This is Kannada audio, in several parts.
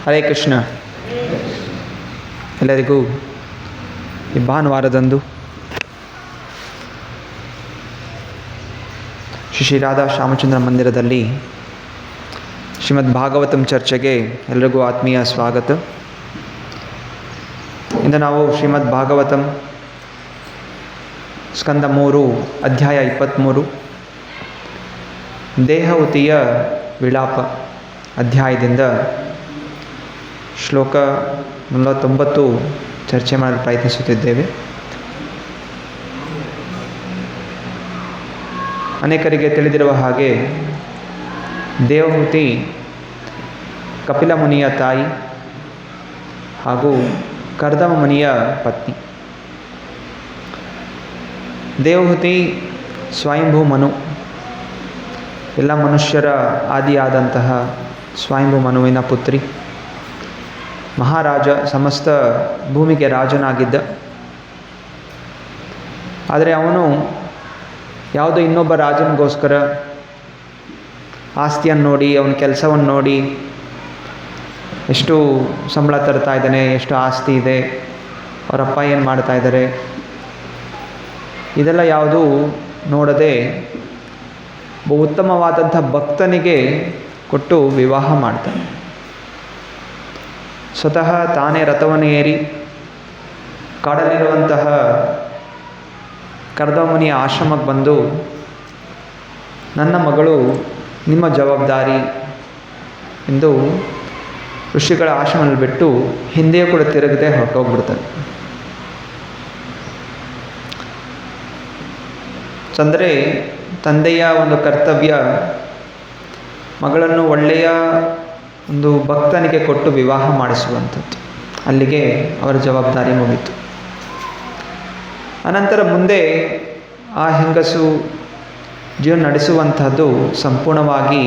ಹರೇ ಕೃಷ್ಣ. ಎಲ್ಲರಿಗೂ ಈ ಭಾನುವಾರದಂದು ಶ್ರೀ ರಾಧಾ ಶ್ಯಾಮಚಂದ್ರ ಮಂದಿರದಲ್ಲಿ ಶ್ರೀಮದ್ ಭಾಗವತಂ ಚರ್ಚೆಗೆ ಎಲ್ರಿಗೂ ಆತ್ಮೀಯ ಸ್ವಾಗತ. ಇಂದು ನಾವು ಶ್ರೀಮದ್ ಭಾಗವತಂ ಸ್ಕಂದ 3 ಅಧ್ಯಾಯ 23 ದೇಹಹುತಿಯ ವಿಳಾಪ ಅಧ್ಯಾಯದಿಂದ ಶ್ಲೋಕ 49 ಚರ್ಚೆ ಮಾಡಲು ಪ್ರಯತ್ನಿಸುತ್ತಿದ್ದೇವೆ. ಅನೇಕರಿಗೆ ತಿಳಿದಿರುವ ಹಾಗೆ ದೇವಹುತಿ ಕಪಿಲ ಮುನಿಯ ತಾಯಿ ಹಾಗೂ ಕರ್ದಮ ಮುನಿಯ ಪತ್ನಿ. ದೇವಹುತಿ ಸ್ವಯಂಭೂ ಮನು, ಎಲ್ಲ ಮನುಷ್ಯರ ಆದಿಯಾದಂತಹ ಸ್ವಯಂಭೂ ಮನುವಿನ ಪುತ್ರಿ. ಮಹಾರಾಜ, ಸಮಸ್ತ ಭೂಮಿಗೆ ರಾಜನಾಗಿದ್ದ. ಆದರೆ ಅವನು ಯಾವುದೋ ಇನ್ನೊಬ್ಬ ರಾಜನಿಗೋಸ್ಕರ ಆಸ್ತಿಯನ್ನು ನೋಡಿ, ಅವನ ಕೆಲಸವನ್ನು ನೋಡಿ, ಎಷ್ಟು ಸಂಬಳ ತರ್ತಾ ಇದ್ದಾನೆ, ಎಷ್ಟು ಆಸ್ತಿ ಇದೆ, ಅವರಪ್ಪ ಏನು ಮಾಡ್ತಾ ಇದ್ದಾರೆ, ಇದೆಲ್ಲ ಯಾವುದೂ ನೋಡದೆ ಒಬ್ಬ ಉತ್ತಮವಾದಂಥ ಭಕ್ತನಿಗೆ ಕೊಟ್ಟು ವಿವಾಹ ಮಾಡ್ತಾನೆ. ಸ್ವತಃ ತಾನೇ ರಥವನ್ನು ಏರಿ ಕಾಡಲ್ಲಿರುವಂತಹ ಕರ್ದಮುನಿಯ ಆಶ್ರಮಕ್ಕೆ ಬಂದು, ನನ್ನ ಮಗಳು ನಿಮ್ಮ ಜವಾಬ್ದಾರಿ ಎಂದು ಋಷಿಗಳ ಆಶ್ರಮದಲ್ಲಿ ಬಿಟ್ಟು ಹಿಂದೆಯೂ ಕೂಡ ತಿರುಗದೆ ಹೊರಟೋಗ್ಬಿಡ್ತಾನೆ. ಅಂದರೆ ತಂದೆಯ ಒಂದು ಕರ್ತವ್ಯ ಮಗಳನ್ನು ಒಳ್ಳೆಯ ಒಂದು ಭಕ್ತನಿಗೆ ಕೊಟ್ಟು ವಿವಾಹ ಮಾಡಿಸುವಂಥದ್ದು. ಅಲ್ಲಿಗೆ ಅವರ ಜವಾಬ್ದಾರಿ ಮುಗಿತು. ಅನಂತರ ಮುಂದೆ ಆ ಹೆಂಗಸು ಜೀವನ ನಡೆಸುವಂಥದ್ದು ಸಂಪೂರ್ಣವಾಗಿ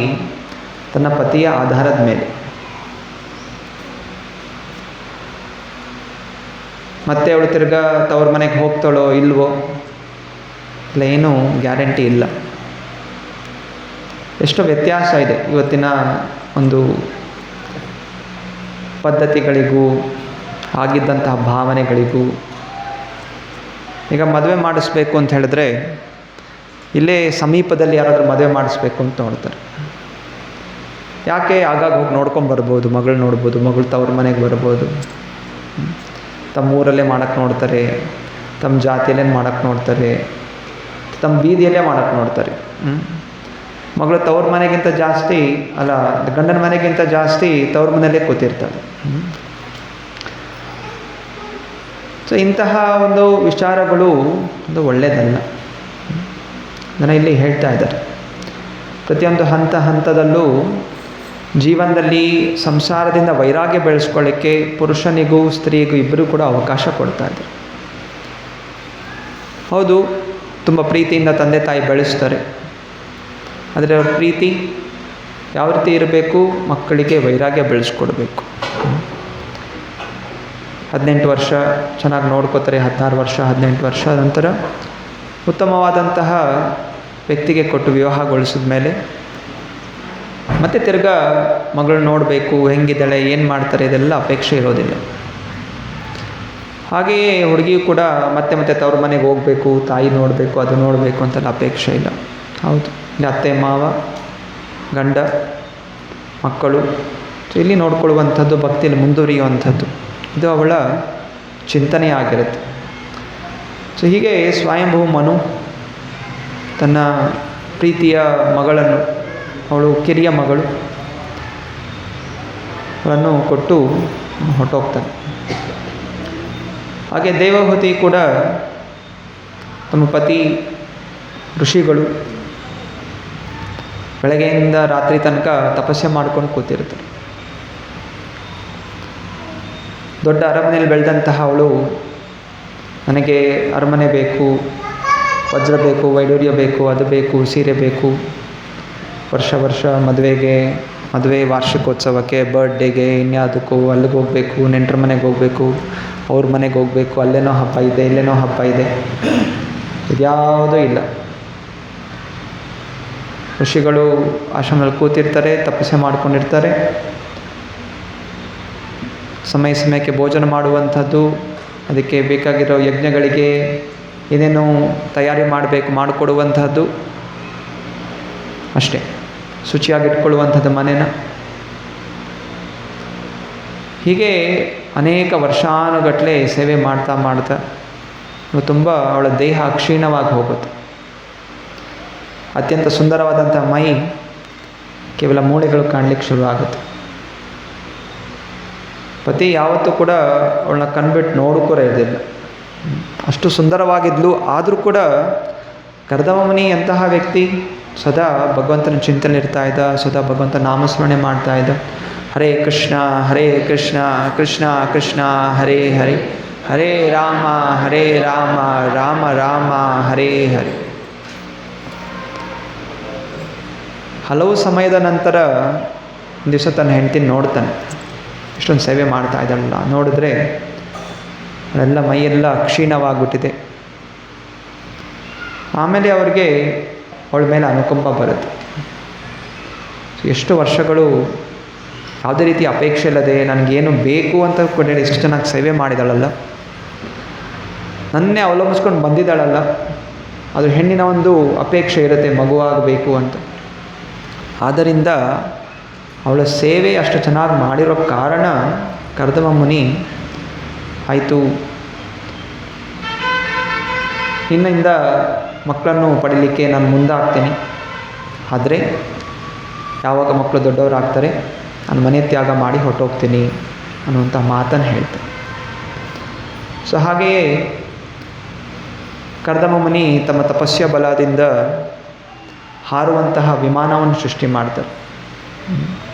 ತನ್ನ ಪತಿಯ ಆಧಾರದ ಮೇಲೆ. ಮತ್ತೆ ಅವಳು ತಿರ್ಗಾ ತವ್ರ ಮನೆಗೆ ಹೋಗ್ತಾಳೋ ಇಲ್ವೋ ಇಲ್ಲ, ಏನೂ ಗ್ಯಾರಂಟಿ ಇಲ್ಲ. ಎಷ್ಟೋ ವ್ಯತ್ಯಾಸ ಇದೆ ಇವತ್ತಿನ ಒಂದು ಪದ್ಧತಿಗಳಿಗೂ ಆಗಿದ್ದಂತಹ ಭಾವನೆಗಳಿಗೂ. ಈಗ ಮದುವೆ ಮಾಡಿಸ್ಬೇಕು ಅಂತ ಹೇಳಿದ್ರೆ ಇಲ್ಲೇ ಸಮೀಪದಲ್ಲಿ ಯಾರಾದರೂ ಮದುವೆ ಮಾಡಿಸ್ಬೇಕು ಅಂತ ನೋಡ್ತಾರೆ. ಯಾಕೆ? ಆಗಾಗ ಹೋಗಿ ನೋಡ್ಕೊಂಬರ್ಬೋದು, ಮಗಳು ನೋಡ್ಬೋದು, ಮಗಳು ತವ್ರ ಮನೆಗೆ ಬರ್ಬೋದು. ತಮ್ಮ ಊರಲ್ಲೇ ಮಾಡೋಕ್ಕೆ ನೋಡ್ತಾರೆ, ತಮ್ಮ ಜಾತಿಯಲ್ಲೇ ಮಾಡೋಕ್ಕೆ ನೋಡ್ತಾರೆ, ತಮ್ಮ ಬೀದಿಯಲ್ಲೇ ಮಾಡೋಕ್ಕೆ ನೋಡ್ತಾರೆ. ಮಗಳು ತವ್ರ ಮನೆಗಿಂತ ಜಾಸ್ತಿ ಅಲ್ಲ, ಗಂಡನ ಮನೆಗಿಂತ ಜಾಸ್ತಿ ತವ್ರ ಮನೆಯಲ್ಲೇ ಕೂತಿರ್ತಾಳೆ. ಸೊ ಇಂತಹ ಒಂದು ವಿಚಾರಗಳು ಒಂದು ಒಳ್ಳೆಯದಲ್ಲ. ನಾನು ಇಲ್ಲಿ ಹೇಳ್ತಾ ಇದ್ದಾರೆ, ಪ್ರತಿಯೊಂದು ಹಂತದಲ್ಲೂ ಜೀವನದಲ್ಲಿ ಸಂಸಾರದಿಂದ ವೈರಾಗ್ಯ ಬೆಳೆಸ್ಕೊಳ್ಳಿಕ್ಕೆ ಪುರುಷನಿಗೂ ಸ್ತ್ರೀಗೂ ಇಬ್ಬರೂ ಕೂಡ ಅವಕಾಶ ಕೊಡ್ತಾ ಇದ್ದಾರೆ. ಹೌದು, ತುಂಬ ಪ್ರೀತಿಯಿಂದ ತಂದೆ ತಾಯಿ ಬೆಳೆಸ್ತಾರೆ. ಆದರೆ ಅವ್ರ ಪ್ರೀತಿ ಯಾವ ರೀತಿ ಇರಬೇಕು? ಮಕ್ಕಳಿಗೆ ವೈರಾಗ್ಯ ಬೆಳೆಸ್ಕೊಡ್ಬೇಕು. 18 ವರ್ಷ ಚೆನ್ನಾಗಿ ನೋಡ್ಕೋತಾರೆ, 16 ವರ್ಷ 18 ವರ್ಷ ನಂತರ ಉತ್ತಮವಾದಂತಹ ವ್ಯಕ್ತಿಗೆ ಕೊಟ್ಟು ವಿವಾಹಗೊಳಿಸಿದ ಮೇಲೆ ಮತ್ತೆ ತಿರ್ಗಾ ಮಗಳು ನೋಡಬೇಕು, ಹೆಂಗಿದ್ದಾಳೆ, ಏನು ಮಾಡ್ತಾರೆ, ಇದೆಲ್ಲ ಅಪೇಕ್ಷೆ ಇರೋದಿಲ್ಲ. ಹಾಗೆಯೇ ಹುಡುಗಿಯೂ ಕೂಡ ಮತ್ತೆ ಮತ್ತೆ ತವ್ರ ಮನೆಗೆ ಹೋಗಬೇಕು, ತಾಯಿ ನೋಡಬೇಕು, ಅದು ನೋಡಬೇಕು ಅಂತೆಲ್ಲ ಅಪೇಕ್ಷೆ ಇಲ್ಲ. ಹೌದು, ಇಲ್ಲಿ ಅತ್ತೆ ಮಾವ ಗಂಡ ಮಕ್ಕಳು ಇಲ್ಲಿ ನೋಡ್ಕೊಳ್ಳುವಂಥದ್ದು, ಭಕ್ತಿಯಲ್ಲಿ ಮುಂದುವರಿಯುವಂಥದ್ದು, ಇದು ಅವಳ ಚಿಂತನೆ ಆಗಿರುತ್ತೆ. ಸೊ ಹೀಗೆ ಸ್ವಯಂಭೂ ಮನು ತನ್ನ ಪ್ರೀತಿಯ ಮಗಳನ್ನು, ಅವಳು ಕಿರಿಯ ಮಗಳು, ಅವಳನ್ನು ಕೊಟ್ಟು ಹೊರಟೋಗ್ತಾನೆ. ಹಾಗೆ ದೇವಹುತಿ ಕೂಡ ತಮ್ಮ ಪತಿ ಋಷಿಗಳು ಬೆಳಗ್ಗೆಯಿಂದ ರಾತ್ರಿ ತನಕ ತಪಸ್ಸೆ ಮಾಡ್ಕೊಂಡು ಕೂತಿರ್ತಾರೆ. ದೊಡ್ಡ ಅರಮನೆಯಲ್ಲಿ ಬೆಳೆದಂತಹ ಅವಳು, ನನಗೆ ಅರಮನೆ ಬೇಕು, ವಜ್ರ ಬೇಕು, ವೈಡೂರ್ಯ ಬೇಕು, ಅದು ಬೇಕು, ಸೀರೆ ಬೇಕು, ವರ್ಷ ಮದುವೆ ವಾರ್ಷಿಕೋತ್ಸವಕ್ಕೆ, ಬರ್ಡೇಗೆ, ಇನ್ಯಾವುದಕ್ಕೂ ಅಲ್ಲಿಗೆ ಹೋಗಬೇಕು, ನೆಂಟರ ಮನೆಗೆ ಹೋಗಬೇಕು, ಅವ್ರ ಮನೆಗೆ ಹೋಗಬೇಕು, ಅಲ್ಲೇನೋ ಹಬ್ಬ ಇದೆ, ಇಲ್ಲೇನೋ ಹಬ್ಬ ಇದೆ, ಇದ್ಯಾವುದೂ ಇಲ್ಲ. ಋಷಿಗಳು ಆಶ್ರಮದಲ್ಲಿ ಕೂತಿರ್ತಾರೆ, ತಪಸ್ಸೆ ಮಾಡ್ಕೊಂಡಿರ್ತಾರೆ. ಸಮಯ ಸಮಯಕ್ಕೆ ಭೋಜನ ಮಾಡುವಂಥದ್ದು, ಅದಕ್ಕೆ ಬೇಕಾಗಿರೋ ಯಜ್ಞಗಳಿಗೆ ಏನೇನು ತಯಾರಿ ಮಾಡಬೇಕು ಮಾಡಿಕೊಡುವಂಥದ್ದು ಅಷ್ಟೇ. ಶುಚಿಯಾಗಿಟ್ಕೊಳ್ಳುವಂಥದ್ದು ಮನೇನ. ಹೀಗೆ ಅನೇಕ ವರ್ಷಾನುಗಟ್ಟಲೆ ಸೇವೆ ಮಾಡ್ತಾ ಮಾಡ್ತಾ ತುಂಬ ಅವಳ ದೇಹ ಕ್ಷೀಣವಾಗಿ ಹೋಗುತ್ತೆ. ಅತ್ಯಂತ ಸುಂದರವಾದಂಥ ಮೈ, ಕೇವಲ ಮೂಳೆಗಳು ಕಾಣಲಿಕ್ಕೆ ಶುರುವಾಗುತ್ತೆ. ಪತಿ ಯಾವತ್ತೂ ಕೂಡ ಅವಳನ್ನ ಕಣ್ಬಿಟ್ಟು ನೋಡೋಕ್ಕೂ ಇರಲಿಲ್ಲ. ಅಷ್ಟು ಸುಂದರವಾಗಿದ್ಲು. ಆದರೂ ಕೂಡ ಕರ್ದಮ ಮುನಿ ಎಂತಹ ವ್ಯಕ್ತಿ, ಸದಾ ಭಗವಂತನ ಚಿಂತನೆ ಇರ್ತಾ ಇದ್ದ, ಸದಾ ಭಗವಂತ ನಾಮಸ್ಮರಣೆ ಮಾಡ್ತಾ ಇದ್ದ. ಹರೇ ಕೃಷ್ಣ ಕೃಷ್ಣ ಕೃಷ್ಣ ಹರೇ ಹರೇ, ಹರೇ ರಾಮ ರಾಮ ರಾಮ ಹರೇ ಹರೇ. ಹಲವು ಸಮಯದ ನಂತರ ಒಂದು ದಿವಸ ತನ್ನ ಹೆಂಡತಿನ ನೋಡ್ತಾನೆ. ಇಷ್ಟೊಂದು ಸೇವೆ ಮಾಡ್ತಾ ಇದ್ದಾಳಲ್ಲ, ನೋಡಿದ್ರೆ ಅವಳೆಲ್ಲ ಮೈಯೆಲ್ಲ ಕ್ಷೀಣವಾಗಿಬಿಟ್ಟಿದೆ. ಆಮೇಲೆ ಅವ್ರಿಗೆ ಅವಳ ಮೇಲೆ ಅನುಕಂಪ ಬರುತ್ತೆ. ಎಷ್ಟು ವರ್ಷಗಳು ಯಾವುದೇ ರೀತಿ ಅಪೇಕ್ಷೆ ಇಲ್ಲದೆ ನನಗೇನು ಬೇಕು ಅಂತ ಕೂಡ ಎಷ್ಟು ಚೆನ್ನಾಗಿ ಸೇವೆ ಮಾಡಿದಾಳಲ್ಲ, ನನ್ನೇ ಅವಲಂಬಿಸ್ಕೊಂಡು ಬಂದಿದ್ದಾಳಲ್ಲ, ಅದು ಹೆಣ್ಣಿನ ಒಂದು ಅಪೇಕ್ಷೆ ಇರುತ್ತೆ ಮಗುವಾಗಬೇಕು ಅಂತ. ಆದ್ದರಿಂದ ಅವಳ ಸೇವೆ ಅಷ್ಟು ಚೆನ್ನಾಗಿ ಮಾಡಿರೋ ಕಾರಣ ಕರ್ದಮ ಮುನಿ ಆಯಿತು, ನಿನ್ನಿಂದ ಮಕ್ಕಳನ್ನು ಪಡೀಲಿಕ್ಕೆ ನಾನು ಮುಂದಾಗ್ತೀನಿ. ಆದರೆ ಯಾವಾಗ ಮಕ್ಕಳು ದೊಡ್ಡವರಾಗ್ತಾರೆ ನಾನು ಮನೆ ತ್ಯಾಗ ಮಾಡಿ ಹೊರಟೋಗ್ತೀನಿ ಅನ್ನುವಂಥ ಮಾತನ್ನು ಹೇಳ್ತಾರೆ. ಸೊ ಹಾಗೆಯೇ ಕರ್ದಮ ಮುನಿ ತಮ್ಮ ತಪಸ್ಯ ಬಲದಿಂದ ಹಾರುವಂತಹ ವಿಮಾನವನ್ನು ಸೃಷ್ಟಿ ಮಾಡ್ತಾರೆ.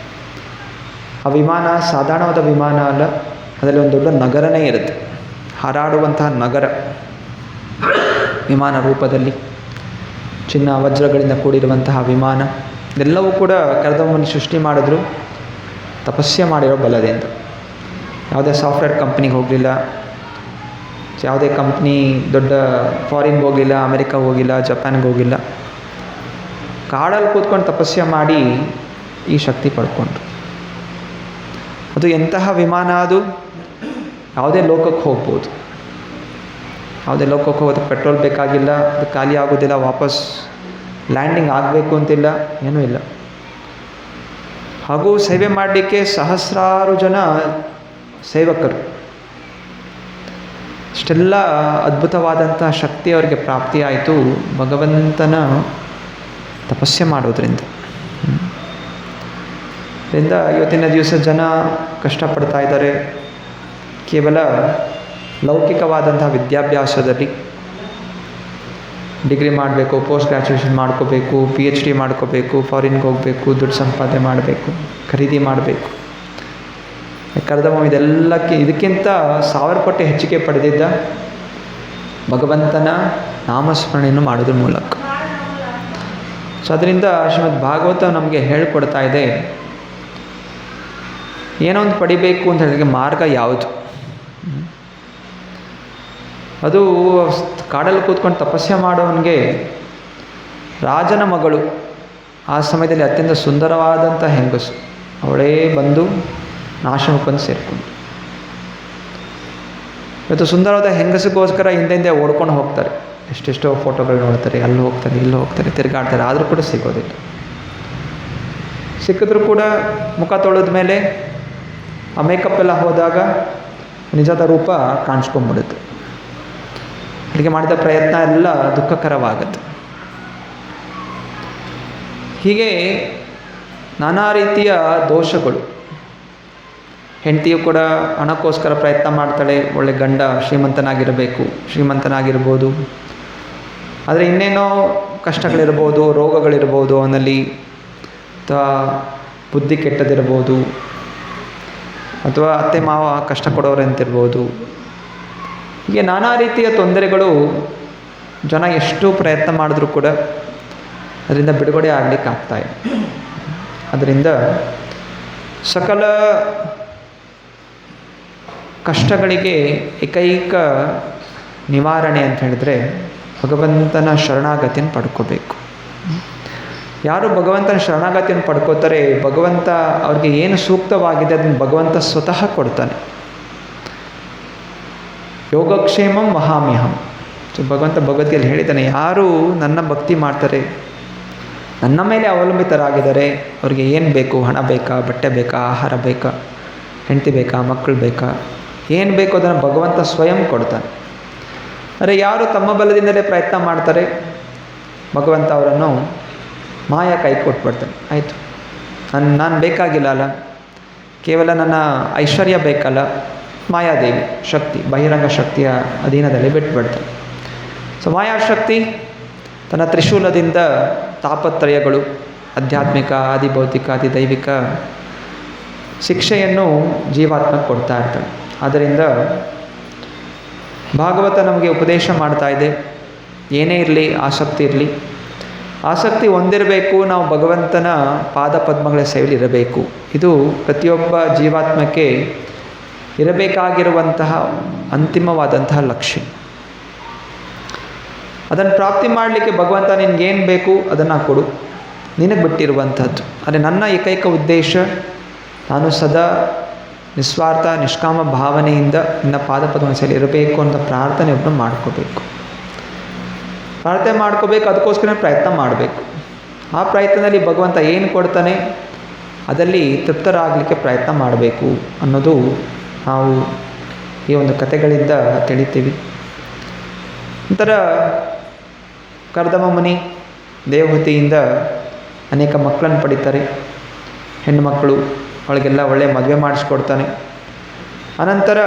ಆ ವಿಮಾನ ಸಾಧಾರಣವಾದ ವಿಮಾನ ಅಲ್ಲ, ಅದರಲ್ಲಿ ಒಂದು ದೊಡ್ಡ ನಗರನೇ ಇರುತ್ತೆ, ಹಾರಾಡುವಂತಹ ನಗರ. ವಿಮಾನ ರೂಪದಲ್ಲಿ ಚಿನ್ನ ವಜ್ರಗಳಿಂದ ಕೂಡಿರುವಂತಹ ವಿಮಾನ. ಇದೆಲ್ಲವೂ ಕೂಡ ಕರ್ದಮ ಮುನಿ ಸೃಷ್ಟಿ ಮಾಡಿದ್ರು ತಪಸ್ಯ ಮಾಡಿರೋ ಬಲದಿಂದ. ಯಾವುದೇ ಸಾಫ್ಟ್ವೇರ್ ಕಂಪ್ನಿಗೆ ಹೋಗಲಿಲ್ಲ, ಯಾವುದೇ ಕಂಪ್ನಿ ದೊಡ್ಡ ಫಾರಿನ್ಗೆ ಹೋಗಲಿಲ್ಲ, ಅಮೆರಿಕ ಹೋಗಿಲ್ಲ, ಜಪಾನ್ಗೆ ಹೋಗಿಲ್ಲ. ಕಾಡಲ್ಲಿ ಕೂತ್ಕೊಂಡು ತಪಸ್ಯ ಮಾಡಿ ಈ ಶಕ್ತಿ ಪಡ್ಕೊಂಡ್ರು. ಅದು ಎಂತಹ ವಿಮಾನ, ಅದು ಯಾವುದೇ ಲೋಕಕ್ಕೆ ಹೋಗ್ಬೋದು. ಯಾವುದೇ ಲೋಕಕ್ಕೆ ಹೋಗೋದಕ್ಕೆ ಪೆಟ್ರೋಲ್ ಬೇಕಾಗಿಲ್ಲ, ಅದು ಖಾಲಿ ಆಗೋದಿಲ್ಲ, ವಾಪಸ್ ಲ್ಯಾಂಡಿಂಗ್ ಆಗಬೇಕು ಅಂತಿಲ್ಲ, ಏನೂ ಇಲ್ಲ. ಹಾಗೂ ಸೇವೆ ಮಾಡಲಿಕ್ಕೆ ಸಹಸ್ರಾರು ಜನ ಸೇವಕರು. ಅಷ್ಟೆಲ್ಲ ಅದ್ಭುತವಾದಂಥ ಶಕ್ತಿ ಅವರಿಗೆ ಪ್ರಾಪ್ತಿಯಾಯಿತು ಭಗವಂತನ ತಪಸ್ಸೆ ಮಾಡೋದ್ರಿಂದ. ಇದರಿಂದ ಇವತ್ತಿನ ದಿವಸ ಜನ ಕಷ್ಟಪಡ್ತಾ ಇದ್ದಾರೆ. ಕೇವಲ ಲೌಕಿಕವಾದಂಥ ವಿದ್ಯಾಭ್ಯಾಸದಲ್ಲಿ ಡಿಗ್ರಿ ಮಾಡಬೇಕು, ಪೋಸ್ಟ್ ಗ್ರ್ಯಾಜುಯೇಷನ್ ಮಾಡ್ಕೋಬೇಕು, PhD ಮಾಡ್ಕೋಬೇಕು, ಫಾರಿನ್ಗೆ ಹೋಗಬೇಕು, ದುಡ್ಡು ಸಂಪಾದನೆ ಮಾಡಬೇಕು, ಖರೀದಿ ಮಾಡಬೇಕು. ಕರ್ದಮ ಇದಕ್ಕಿಂತ 1000 ಪಟ್ಟು ಹೆಚ್ಚಿಗೆ ಪಡೆದಿದ್ದ ಭಗವಂತನ ನಾಮಸ್ಮರಣೆಯನ್ನು ಮಾಡೋದ್ರ ಮೂಲಕ. ಸೊ ಅದರಿಂದ ಶ್ರೀಮದ್ ಭಾಗವತ ನಮಗೆ ಹೇಳಿಕೊಡ್ತಾ ಇದೆ, ಏನೋ ಒಂದು ಪಡಿಬೇಕು ಅಂತ ಹೇಳಿದ್ರೆ ಮಾರ್ಗ ಯಾವುದು. ಅದು ಕಾಡಲ್ಲಿ ಕೂತ್ಕೊಂಡು ತಪಸ್ಯ ಮಾಡೋವನಿಗೆ ರಾಜನ ಮಗಳು, ಆ ಸಮಯದಲ್ಲಿ ಅತ್ಯಂತ ಸುಂದರವಾದಂಥ ಹೆಂಗಸು, ಅವಳೇ ಬಂದು ಆಶ್ರಮಕ್ಕೆ ಬಂದು ಸೇರಿಕೊಂಡು. ಇವತ್ತು ಸುಂದರವಾದ ಹೆಂಗಸಿಗೋಸ್ಕರ ಹಿಂದೆ ಓಡ್ಕೊಂಡು ಹೋಗ್ತಾರೆ. ಎಷ್ಟೆಷ್ಟೋ ಫೋಟೋಗಳು ನೋಡ್ತಾರೆ, ಅಲ್ಲಿ ಹೋಗ್ತಾರೆ, ಇಲ್ಲಿ ಹೋಗ್ತಾರೆ, ತಿರುಗಾಡ್ತಾರೆ, ಆದರೂ ಕೂಡ ಸಿಗೋದಿಲ್ಲ. ಸಿಕ್ಕಿದ್ರೂ ಕೂಡ ಮುಖ ತೊಳೆದ ಮೇಲೆ ಆ ಮೇಕಪ್ ಎಲ್ಲ ಹೋದಾಗ ನಿಜದ ರೂಪ ಕಾಣಿಸ್ಕೊಂಡ್ಬಿಡುತ್ತೆ. ಅಲ್ಲಿಗೆ ಮಾಡಿದ ಪ್ರಯತ್ನ ಎಲ್ಲ ದುಃಖಕರವಾಗುತ್ತೆ. ಹೀಗೆ ನಾನಾ ರೀತಿಯ ದೋಷಗಳು. ಹೆಂಡತಿಯು ಕೂಡ ಹಣಕ್ಕೋಸ್ಕರ ಪ್ರಯತ್ನ ಮಾಡ್ತಾಳೆ, ಒಳ್ಳೆ ಗಂಡ ಶ್ರೀಮಂತನಾಗಿರ್ಬೋದು. ಆದರೆ ಇನ್ನೇನೋ ಕಷ್ಟಗಳಿರ್ಬೋದು, ರೋಗಗಳಿರ್ಬೋದು ಅವನಲ್ಲಿ, ಅಥವಾ ಬುದ್ಧಿ ಕೆಟ್ಟದಿರ್ಬೋದು, ಅಥವಾ ಅತ್ತೆ ಮಾವ ಕಷ್ಟ ಕೊಡೋರಂತಿರ್ಬೋದು. ಹೀಗೆ ನಾನಾ ರೀತಿಯ ತೊಂದರೆಗಳು. ಜನ ಎಷ್ಟು ಪ್ರಯತ್ನ ಮಾಡಿದ್ರೂ ಕೂಡ ಅದರಿಂದ ಬಿಡುಗಡೆ ಆಗಲಿಕ್ಕೆ ಆಗ್ತಾಯಿದೆ. ಅದರಿಂದ ಸಕಲ ಕಷ್ಟಗಳಿಗೆ ಏಕೈಕ ನಿವಾರಣೆ ಅಂತ ಹೇಳಿದ್ರೆ ಭಗವಂತನ ಶರಣಾಗತಿಯನ್ನು ಪಡ್ಕೋಬೇಕು. ಯಾರು ಭಗವಂತನ ಶರಣಾಗತಿಯನ್ನು ಪಡ್ಕೋತಾರೆ, ಭಗವಂತ ಅವ್ರಿಗೆ ಏನು ಸೂಕ್ತವಾಗಿದೆ ಅದನ್ನು ಭಗವಂತ ಸ್ವತಃ ಕೊಡ್ತಾನೆ. ಯೋಗಕ್ಷೇಮಂ ವಹಾಮ್ಯಹಂ. ಸೊ ಭಗವಂತ ಭಗವದ್ಗೀತೆಯಲ್ಲಿ ಹೇಳಿದ್ದಾನೆ, ಯಾರು ನನ್ನ ಭಕ್ತಿ ಮಾಡ್ತಾರೆ, ನನ್ನ ಮೇಲೆ ಅವಲಂಬಿತರಾಗಿದ್ದಾರೆ, ಅವ್ರಿಗೆ ಏನು ಬೇಕು, ಹಣ ಬೇಕಾ, ಬಟ್ಟೆ ಬೇಕಾ, ಆಹಾರ ಬೇಕಾ, ಹೆಂಡತಿ ಬೇಕಾ, ಮಕ್ಕಳು ಬೇಕಾ, ಏನು ಬೇಕು ಅದನ್ನು ಭಗವಂತ ಸ್ವಯಂ ಕೊಡ್ತಾನೆ. ಆದರೆ ಯಾರು ತಮ್ಮ ಬಲದಿಂದಲೇ ಪ್ರಯತ್ನ ಮಾಡ್ತಾರೆ, ಭಗವಂತ ಅವರನ್ನು ಮಾಯ ಕೈ ಕೊಟ್ಬಿಡ್ತಾನೆ. ಆಯಿತು, ನಾನು ಬೇಕಾಗಿಲ್ಲ ಅಲ್ಲ, ಕೇವಲ ನನ್ನ ಐಶ್ವರ್ಯ ಬೇಕಲ್ಲ, ಮಾಯಾದೇವಿ ಶಕ್ತಿ, ಬಹಿರಂಗ ಶಕ್ತಿಯ ಅಧೀನದಲ್ಲಿ ಬಿಟ್ಬಿಡ್ತಾನೆ. ಸೊ ಮಾಯಾಶಕ್ತಿ ತನ್ನ ತ್ರಿಶೂಲದಿಂದ ತಾಪತ್ರಯಗಳು, ಆಧ್ಯಾತ್ಮಿಕ, ಆದಿಭೌತಿಕ, ಆದಿದೈವಿಕ ಶಿಕ್ಷೆಯನ್ನು ಜೀವಾತ್ಮಕ್ಕೆ ಕೊಡ್ತಾ ಇರ್ತಾನೆ. ಆದ್ದರಿಂದ ಭಾಗವತ ನಮಗೆ ಉಪದೇಶ ಮಾಡ್ತಾ ಇದೆ, ಏನೇ ಇರಲಿ, ಆಸಕ್ತಿ ಇರಲಿ, ಆಸಕ್ತಿ ಹೊಂದಿರಬೇಕು, ನಾವು ಭಗವಂತನ ಪಾದಪದ್ಮಗಳ ಸೇವೆಯಲ್ಲಿರಬೇಕು. ಇದು ಪ್ರತಿಯೊಬ್ಬ ಜೀವಾತ್ಮಕ್ಕೆ ಇರಬೇಕಾಗಿರುವಂತಹ ಅಂತಿಮವಾದಂತಹ ಲಕ್ಷ್ಯ. ಅದನ್ನು ಪ್ರಾಪ್ತಿ ಮಾಡಲಿಕ್ಕೆ ಭಗವಂತ ನಿನಗೇನು ಬೇಕು ಅದನ್ನು ಕೊಡು, ನಿನಗೆ ಬಿಟ್ಟಿರುವಂಥದ್ದು. ಆದರೆ ನನ್ನ ಏಕೈಕ ಉದ್ದೇಶ, ನಾನು ಸದಾ ನಿಸ್ವಾರ್ಥ ನಿಷ್ಕಾಮ ಭಾವನೆಯಿಂದ ನಿನ್ನ ಪಾದಪದ್ಮಗಳ ಸೇವೆಯಲ್ಲಿ ಇರಬೇಕು ಅಂತ ಪ್ರಾರ್ಥನೆಯನ್ನು ಮಾಡ್ಕೋಬೇಕು. ಪ್ರಾರ್ಥನೆ ಮಾಡ್ಕೋಬೇಕು, ಅದಕ್ಕೋಸ್ಕರ ಪ್ರಯತ್ನ ಮಾಡಬೇಕು. ಆ ಪ್ರಯತ್ನದಲ್ಲಿ ಭಗವಂತ ಏನು ಕೊಡ್ತಾನೆ ಅದರಲ್ಲಿ ತೃಪ್ತರಾಗಲಿಕ್ಕೆ ಪ್ರಯತ್ನ ಮಾಡಬೇಕು ಅನ್ನೋದು ನಾವು ಈ ಒಂದು ಕಥೆಗಳಿಂದ ತಿಳಿತೀವಿ. ನಂತರ ಕರ್ದಮ ಮುನಿ ದೇವಹೂತಿಯಿಂದ ಅನೇಕ ಮಕ್ಕಳನ್ನು ಪಡಿತಾರೆ, ಹೆಣ್ಣು ಮಕ್ಕಳು, ಅವಳಿಗೆಲ್ಲ ಒಳ್ಳೆಯ ಮದುವೆ ಮಾಡಿಸ್ಕೊಡ್ತಾನೆ. ಅನಂತರ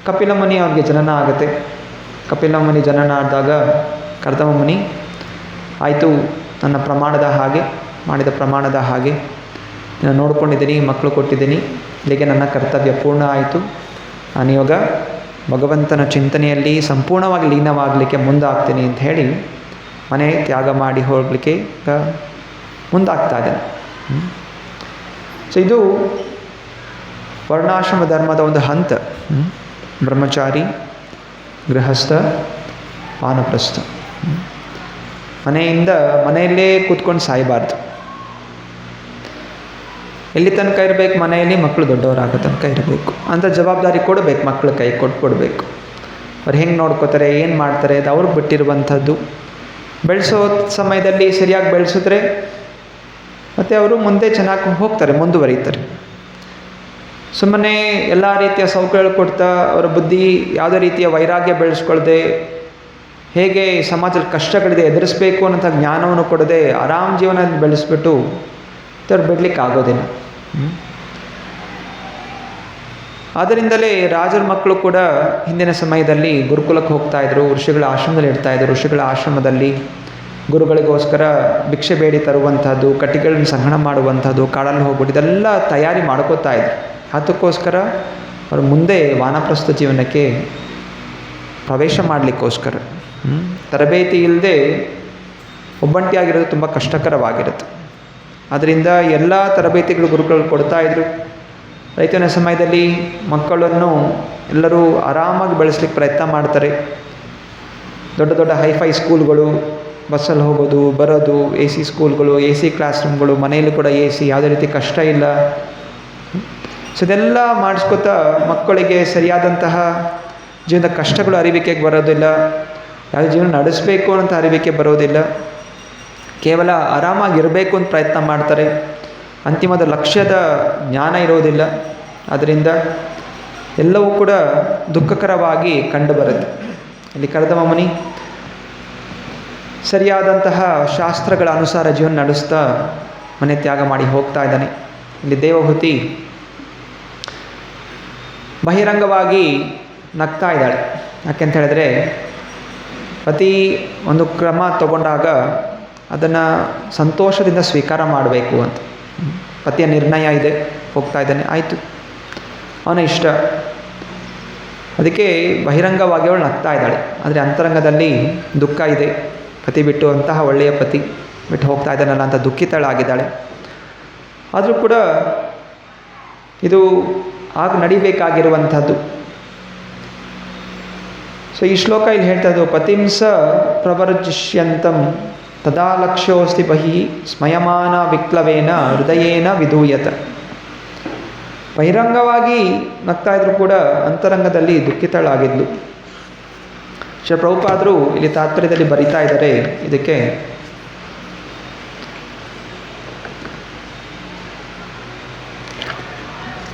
ಕಪಿಲ ಮುನಿ ಅವ್ರಿಗೆ ಜನನ ಆಗುತ್ತೆ. ಕಪಿಲ ಮುನಿ ಜನನ ಆದಾಗ ಕರ್ದಮ ಮುನಿ, ಆಯಿತು, ನನ್ನ ಪ್ರಮಾಣದ ಹಾಗೆ ಮಾಡಿದ ಪ್ರಮಾಣದ ಹಾಗೆ ನಾನು ನೋಡ್ಕೊಂಡಿದ್ದೀನಿ, ಮಕ್ಕಳು ಕೊಟ್ಟಿದ್ದೀನಿ, ಇಲ್ಲಿಗೆ ನನ್ನ ಕರ್ತವ್ಯ ಪೂರ್ಣ ಆಯಿತು, ನಾನಿವಾಗ ಭಗವಂತನ ಚಿಂತನೆಯಲ್ಲಿ ಸಂಪೂರ್ಣವಾಗಿ ಲೀನವಾಗಲಿಕ್ಕೆ ಮುಂದಾಗ್ತೀನಿ ಅಂತ ಹೇಳಿ ಮನೆ ತ್ಯಾಗ ಮಾಡಿ ಹೋಗಲಿಕ್ಕೆ ಮುಂದಾಗ್ತಾ ಇದ್ದೇನೆ. ಸೊ ಇದು ವರ್ಣಾಶ್ರಮ ಧರ್ಮದ ಒಂದು ಹಂತ. ಬ್ರಹ್ಮಚಾರಿ, ಗೃಹಸ್ಥ, ವಾನಪ್ರಸ್ಥ. ಮನೆಯಲ್ಲೇ ಕೂತ್ಕೊಂಡು ಸಾಯಬಾರ್ದು. ಎಲ್ಲಿ ತನಕ ಇರಬೇಕು, ಮನೆಯಲ್ಲಿ ಮಕ್ಕಳು ದೊಡ್ಡವರಾಗೋ ತನಕ ಇರಬೇಕು ಅಂತ ಜವಾಬ್ದಾರಿ ಕೊಡಬೇಕು, ಮಕ್ಕಳ ಕೈ ಕೊಟ್ಕೊಡ್ಬೇಕು. ಅವ್ರು ಹೆಂಗೆ ನೋಡ್ಕೋತಾರೆ, ಏನು ಮಾಡ್ತಾರೆ, ಅದು ಅವ್ರಿಗೆ ಬಿಟ್ಟಿರುವಂಥದ್ದು. ಬೆಳೆಸೋ ಸಮಯದಲ್ಲಿ ಸರಿಯಾಗಿ ಬೆಳೆಸಿದ್ರೆ ಮತ್ತು ಅವರು ಮುಂದೆ ಚೆನ್ನಾಗಿ ಹೋಗ್ತಾರೆ, ಮುಂದುವರಿತಾರೆ. ಸುಮ್ಮನೆ ಎಲ್ಲ ರೀತಿಯ ಸೌಕರ್ಯಗಳು ಕೊಡ್ತಾ ಅವರ ಬುದ್ಧಿ ಯಾವುದೇ ರೀತಿಯ ವೈರಾಗ್ಯ ಬೆಳೆಸ್ಕೊಳ್ದೆ, ಹೇಗೆ ಸಮಾಜದಲ್ಲಿ ಕಷ್ಟಗಳಿದೆ ಎದುರಿಸಬೇಕು ಅನ್ನೋಂಥ ಜ್ಞಾನವನ್ನು ಕೊಡದೆ ಆರಾಮ್ ಜೀವನ ಬೆಳೆಸ್ಬಿಟ್ಟು ಅವ್ರು ಬಿಡಲಿಕ್ಕೆ ಆಗೋದಿಲ್ಲ. ಆದ್ದರಿಂದಲೇ ರಾಜರ ಮಕ್ಕಳು ಕೂಡ ಹಿಂದಿನ ಸಮಯದಲ್ಲಿ ಗುರುಕುಲಕ್ಕೆ ಹೋಗ್ತಾಯಿದ್ರು, ಋಷಿಗಳ ಆಶ್ರಮದಲ್ಲಿ ಇರ್ತಾಯಿದ್ರು. ಋಷಿಗಳ ಆಶ್ರಮದಲ್ಲಿ ಗುರುಗಳಿಗೋಸ್ಕರ ಭಿಕ್ಷೆ ಬೇಡಿ ತರುವಂಥದ್ದು, ಕಟ್ಟಿಗೆಗಳನ್ನು ಸಂಗ್ರಹ ಮಾಡುವಂಥದ್ದು, ಕಾಡಲ್ಲಿ ಹೋಗ್ಬಿಟ್ಟು ಇದೆಲ್ಲ ತಯಾರಿ ಮಾಡ್ಕೋತಾ ಇದ್ರು. ಅದಕ್ಕೋಸ್ಕರ ಅವರು ಮುಂದೆ ವಾನಪ್ರಸ್ಥ ಜೀವನಕ್ಕೆ ಪ್ರವೇಶ ಮಾಡಲಿಕ್ಕೋಸ್ಕರ. ತರಬೇತಿ ಇಲ್ಲದೆ ಒಬ್ಬಂಟಿಯಾಗಿರೋದು ತುಂಬ ಕಷ್ಟಕರವಾಗಿರುತ್ತೆ. ಆದ್ದರಿಂದ ಎಲ್ಲ ತರಬೇತಿಗಳು ಗುರುಗಳು ಕೊಡ್ತಾಯಿದ್ರು. ರೈತನ ಸಮಯದಲ್ಲಿ ಮಕ್ಕಳನ್ನು ಎಲ್ಲರೂ ಆರಾಮಾಗಿ ಬೆಳೆಸ್ಲಿಕ್ಕೆ ಪ್ರಯತ್ನ ಮಾಡ್ತಾರೆ. ದೊಡ್ಡ ದೊಡ್ಡ ಹೈಫೈ ಸ್ಕೂಲ್ಗಳು, ಬಸ್ಸಲ್ಲಿ ಹೋಗೋದು ಬರೋದು, AC ಸ್ಕೂಲ್ಗಳು, AC ಕ್ಲಾಸ್ ರೂಮ್ಗಳು, ಮನೆಯಲ್ಲೂ ಕೂಡ AC, ಯಾವುದೇ ರೀತಿ ಕಷ್ಟ ಇಲ್ಲ. ಸೊ ಇದೆಲ್ಲ ಮಾಡಿಸ್ಕೊತಾ ಮಕ್ಕಳಿಗೆ ಸರಿಯಾದಂತಹ ಜೀವನದ ಕಷ್ಟಗಳು ಅರಿವಿಕೆಗೆ ಬರೋದಿಲ್ಲ, ಯಾವುದೇ ಜೀವನ ನಡೆಸಬೇಕು ಅಂತ ಅರಿವಿಕೆ ಬರೋದಿಲ್ಲ. ಕೇವಲ ಆರಾಮಾಗಿರಬೇಕು ಅಂತ ಪ್ರಯತ್ನ ಮಾಡ್ತಾರೆ. ಅಂತಿಮದ ಲಕ್ಷ್ಯದ ಜ್ಞಾನ ಇರೋದಿಲ್ಲ. ಆದ್ದರಿಂದ ಎಲ್ಲವೂ ಕೂಡ ದುಃಖಕರವಾಗಿ ಕಂಡುಬರುತ್ತೆ. ಇಲ್ಲಿ ಕರ್ದಮ ಮುನಿ ಸರಿಯಾದಂತಹ ಶಾಸ್ತ್ರಗಳ ಅನುಸಾರ ಜೀವನ ನಡೆಸ್ತಾ ಮನೆ ತ್ಯಾಗ ಮಾಡಿ ಹೋಗ್ತಾ ಇದ್ದಾನೆ. ಇಲ್ಲಿ ದೇವಹೂತಿ ಬಹಿರಂಗವಾಗಿ ನಗ್ತಾ ಇದ್ದಾಳೆ. ಯಾಕೆಂತ ಹೇಳಿದ್ರೆ ಪ್ರತಿ ಒಂದು ಕ್ರಮ ತಗೊಂಡಾಗ ಅದನ್ನು ಸಂತೋಷದಿಂದ ಸ್ವೀಕಾರ ಮಾಡಬೇಕು ಅಂತ. ಪತಿಯ ನಿರ್ಣಯ ಇದೆ, ಹೋಗ್ತಾ ಇದ್ದಾನೆ, ಆಯಿತು, ಅವನ ಇಷ್ಟ. ಅದಕ್ಕೆ ಬಹಿರಂಗವಾಗಿ ಅವಳು ನಗ್ತಾ ಇದ್ದಾಳೆ. ಆದರೆ ಅಂತರಂಗದಲ್ಲಿ ದುಃಖ ಇದೆ. ಪತಿ ಬಿಟ್ಟು, ಅಂತಹ ಒಳ್ಳೆಯ ಪತಿ ಬಿಟ್ಟು ಹೋಗ್ತಾ ಇದ್ದಾನಲ್ಲ ಅಂತ ದುಃಖಿತಳಾಗಿದ್ದಾಳೆ. ಆದರೂ ಕೂಡ ಇದು ಆಗ ನಡಿಬೇಕಾಗಿರುವಂಥದ್ದು. ಸೊ ಈ ಶ್ಲೋಕ ಇಲ್ಲಿ ಹೇಳ್ತಾ ಇದ್ದು, ಪತಿಂಸ ಪ್ರವರ್ಜಿಷ್ಯಂತಂ ತದಾ ಲಕ್ಷ್ಯೋಸ್ತಿ ಬಹಿ ಸ್ಮಯಮಾನ ವಿಕ್ಲವೇನ ಹೃದಯೇನ ವಿಧೂಯತ. ಬಹಿರಂಗವಾಗಿ ನಗ್ತಾ ಇದ್ರು ಕೂಡ ಅಂತರಂಗದಲ್ಲಿ ದುಃಖಿತಳಾಗಿದ್ಲು. ಶ್ರೀ ಪ್ರಭುಪಾದರು ಇಲ್ಲಿ ತಾತ್ಪರ್ಯದಲ್ಲಿ ಬರಿತಾ ಇದ್ದಾರೆ ಇದಕ್ಕೆ.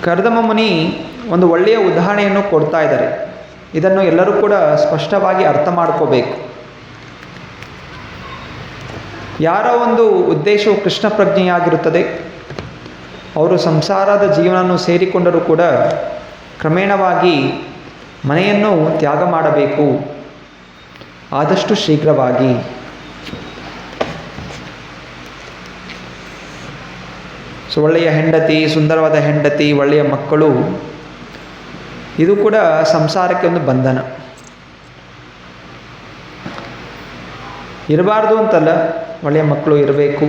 ಕರ್ದಮ ಮುನಿ ಒಂದು ಒಳ್ಳೆಯ ಉದಾಹರಣೆಯನ್ನು ಕೊಡ್ತಾ ಇದ್ದಾರೆ. ಇದನ್ನು ಎಲ್ಲರೂ ಕೂಡ ಸ್ಪಷ್ಟವಾಗಿ ಅರ್ಥ ಮಾಡ್ಕೋಬೇಕು. ಯಾರ ಒಂದು ಉದ್ದೇಶವು ಕೃಷ್ಣ ಪ್ರಜ್ಞೆಯಾಗಿರುತ್ತದೆ, ಅವರು ಸಂಸಾರದ ಜೀವನವನ್ನು ಸೇರಿಕೊಂಡರೂ ಕೂಡ ಕ್ರಮೇಣವಾಗಿ ಮನೆಯನ್ನು ತ್ಯಾಗ ಮಾಡಬೇಕು, ಆದಷ್ಟು ಶೀಘ್ರವಾಗಿ. ಸೊ ಒಳ್ಳೆಯ ಹೆಂಡತಿ, ಸುಂದರವಾದ ಹೆಂಡತಿ, ಒಳ್ಳೆಯ ಮಕ್ಕಳು, ಇದು ಕೂಡ ಸಂಸಾರಕ್ಕೆ ಒಂದು ಬಂಧನ. ಇರಬಾರ್ದು ಅಂತಲ್ಲ, ಒಳ್ಳೆಯ ಮಕ್ಕಳು ಇರಬೇಕು,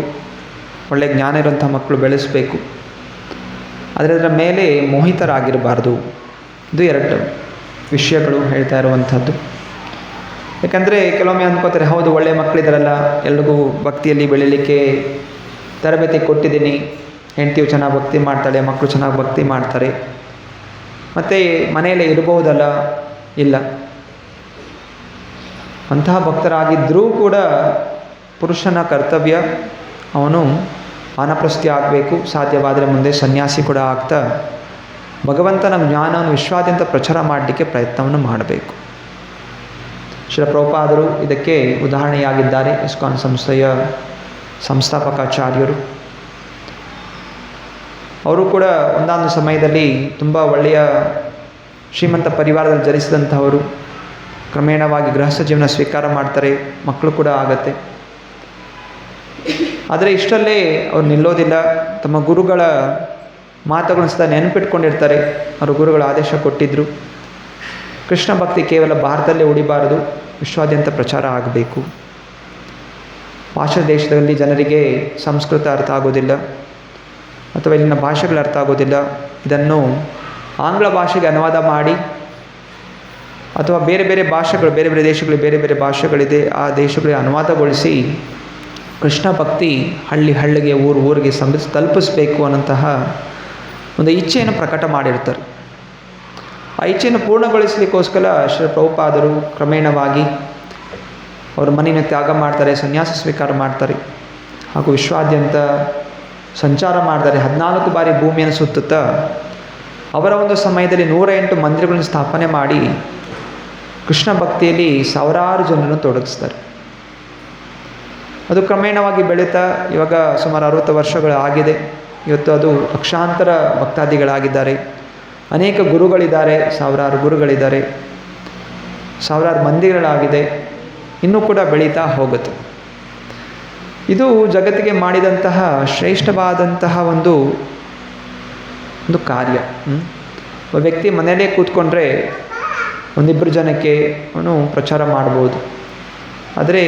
ಒಳ್ಳೆಯ ಜ್ಞಾನ ಇರುವಂಥ ಮಕ್ಕಳು ಬೆಳೆಸಬೇಕು, ಆದರೆ ಅದರ ಮೇಲೆ ಮೋಹಿತರಾಗಿರಬಾರ್ದು. ಇದು ಎರಡು ವಿಷಯಗಳು ಹೇಳ್ತಾ ಇರುವಂಥದ್ದು. ಯಾಕಂದರೆ ಕೆಲವೊಮ್ಮೆ ಅಂದ್ಕೋತಾರೆ, ಹೌದು ಒಳ್ಳೆಯ ಮಕ್ಕಳಿದಾರಲ್ಲ, ಎಲ್ರಿಗೂ ಭಕ್ತಿಯಲ್ಲಿ ಬೆಳೀಲಿಕ್ಕೆ ತರಬೇತಿ ಕೊಟ್ಟಿದ್ದೀನಿ, ಹೆಂಡತಿಯು ಚೆನ್ನಾಗಿ ಭಕ್ತಿ ಮಾಡ್ತಾಳೆ, ಮಕ್ಕಳು ಚೆನ್ನಾಗಿ ಭಕ್ತಿ ಮಾಡ್ತಾರೆ, ಮತ್ತು ಮನೆಯಲ್ಲೇ ಇರ್ಬೋದಲ್ಲ. ಇಲ್ಲ, ಅಂತಹ ಭಕ್ತರಾಗಿದ್ದರೂ ಕೂಡ ಪುರುಷನ ಕರ್ತವ್ಯ ಅವನು ವಾನಪ್ರಸ್ಥಿ ಆಗಬೇಕು, ಸಾಧ್ಯವಾದರೆ ಮುಂದೆ ಸನ್ಯಾಸಿ ಕೂಡ ಆಗ್ತಾ ಭಗವಂತನ ಜ್ಞಾನವನ್ನು ವಿಶ್ವಾದ್ಯಂತ ಪ್ರಚಾರ ಮಾಡಲಿಕ್ಕೆ ಪ್ರಯತ್ನವನ್ನು ಮಾಡಬೇಕು. ಶ್ರೀ ಪ್ರಭುಪಾದರು ಇದಕ್ಕೆ ಉದಾಹರಣೆಯಾಗಿದ್ದಾರೆ. ಇಸ್ಕಾನ್ ಸಂಸ್ಥೆಯ ಸಂಸ್ಥಾಪಕಾಚಾರ್ಯರು. ಅವರು ಕೂಡ ಒಂದಾನೊಂದು ಸಮಯದಲ್ಲಿ ತುಂಬ ಒಳ್ಳೆಯ ಶ್ರೀಮಂತ ಪರಿವಾರದಲ್ಲಿ ಜನಿಸಿದಂಥವರು. ಕ್ರಮೇಣವಾಗಿ ಗೃಹಸ್ಥ ಜೀವನ ಸ್ವೀಕಾರ ಮಾಡ್ತಾರೆ, ಮಕ್ಕಳು ಕೂಡ ಆಗತ್ತೆ. ಆದರೆ ಇಷ್ಟಲ್ಲೇ ಅವ್ರು ನಿಲ್ಲೋದಿಲ್ಲ. ತಮ್ಮ ಗುರುಗಳ ಮಾತುಗಳನ್ನು ಸದಾ ನೆನಪಿಟ್ಕೊಂಡಿರ್ತಾರೆ. ಅವರು ಗುರುಗಳ ಆದೇಶ ಕೊಟ್ಟಿದ್ದರು, ಕೃಷ್ಣ ಭಕ್ತಿ ಕೇವಲ ಭಾರತದಲ್ಲೇ ಉಳಿಬಾರದು, ವಿಶ್ವಾದ್ಯಂತ ಪ್ರಚಾರ ಆಗಬೇಕು. ಭಾಷಾ ದೇಶದಲ್ಲಿ ಜನರಿಗೆ ಸಂಸ್ಕೃತ ಅರ್ಥ ಆಗೋದಿಲ್ಲ ಅಥವಾ ಇಲ್ಲಿನ ಭಾಷೆಗಳು ಅರ್ಥ ಆಗೋದಿಲ್ಲ. ಇದನ್ನು ಆಂಗ್ಲ ಭಾಷೆಗೆ ಅನುವಾದ ಮಾಡಿ ಅಥವಾ ಬೇರೆ ಬೇರೆ ಭಾಷೆಗಳು, ಬೇರೆ ಬೇರೆ ದೇಶಗಳಿಗೆ ಬೇರೆ ಬೇರೆ ಭಾಷೆಗಳಿದೆ, ಆ ದೇಶಗಳಿಗೆ ಅನುವಾದಗೊಳಿಸಿ ಕೃಷ್ಣ ಭಕ್ತಿ ಹಳ್ಳಿ ಹಳ್ಳಿಗೆ, ಊರಿಗೆ ತಲುಪಿಸಬೇಕು ಅನ್ನೋಂತಹ ಒಂದು ಇಚ್ಛೆಯನ್ನು ಪ್ರಕಟ ಮಾಡಿರ್ತಾರೆ. ಆ ಇಚ್ಛೆಯನ್ನು ಪೂರ್ಣಗೊಳಿಸಲಿಕ್ಕೋಸ್ಕರ ಶ್ರೀ ಪ್ರಭುಪಾದರು ಕ್ರಮೇಣವಾಗಿ ಅವರು ಮನೆಯನ್ನು ತ್ಯಾಗ ಮಾಡ್ತಾರೆ, ಸನ್ಯಾಸ ಸ್ವೀಕಾರ ಮಾಡ್ತಾರೆ ಹಾಗೂ ವಿಶ್ವಾದ್ಯಂತ ಸಂಚಾರ ಮಾಡ್ತಾರೆ. 14 ಬಾರಿ ಭೂಮಿಯನ್ನು ಸುತ್ತುತ್ತಾ ಅವರ ಒಂದು ಸಮಯದಲ್ಲಿ 108 ಮಂದಿರಗಳನ್ನು ಸ್ಥಾಪನೆ ಮಾಡಿ ಕೃಷ್ಣ ಭಕ್ತಿಯಲ್ಲಿ ಸಾವಿರಾರು ಜನರನ್ನು ತೊಡಗಿಸ್ತಾರೆ. ಅದು ಕ್ರಮೇಣವಾಗಿ ಬೆಳೀತಾ ಇವಾಗ ಸುಮಾರು 60 ವರ್ಷಗಳು ಆಗಿದೆ. ಇವತ್ತು ಅದು ಲಕ್ಷಾಂತರ ಭಕ್ತಾದಿಗಳಾಗಿದ್ದಾರೆ. ಅನೇಕ ಗುರುಗಳಿದ್ದಾರೆ, ಸಾವಿರಾರು ಗುರುಗಳಿದ್ದಾರೆ, ಸಾವಿರಾರು ಮಂದಿರಗಳಾಗಿದೆ. ಇನ್ನೂ ಕೂಡ ಬೆಳೀತಾ ಹೋಗುತ್ತೆ. ಇದು ಜಗತ್ತಿಗೆ ಮಾಡಿದಂತಹ ಶ್ರೇಷ್ಠವಾದಂತಹ ಒಂದು ಕಾರ್ಯ. ಒಬ್ಬ ವ್ಯಕ್ತಿ ಮನೆಯಲ್ಲೇ ಕೂತ್ಕೊಂಡ್ರೆ ಒಂದಿಬ್ಬರು ಜನಕ್ಕೆ ಅವನು ಪ್ರಚಾರ ಮಾಡ್ಬೋದು. ಆದರೆ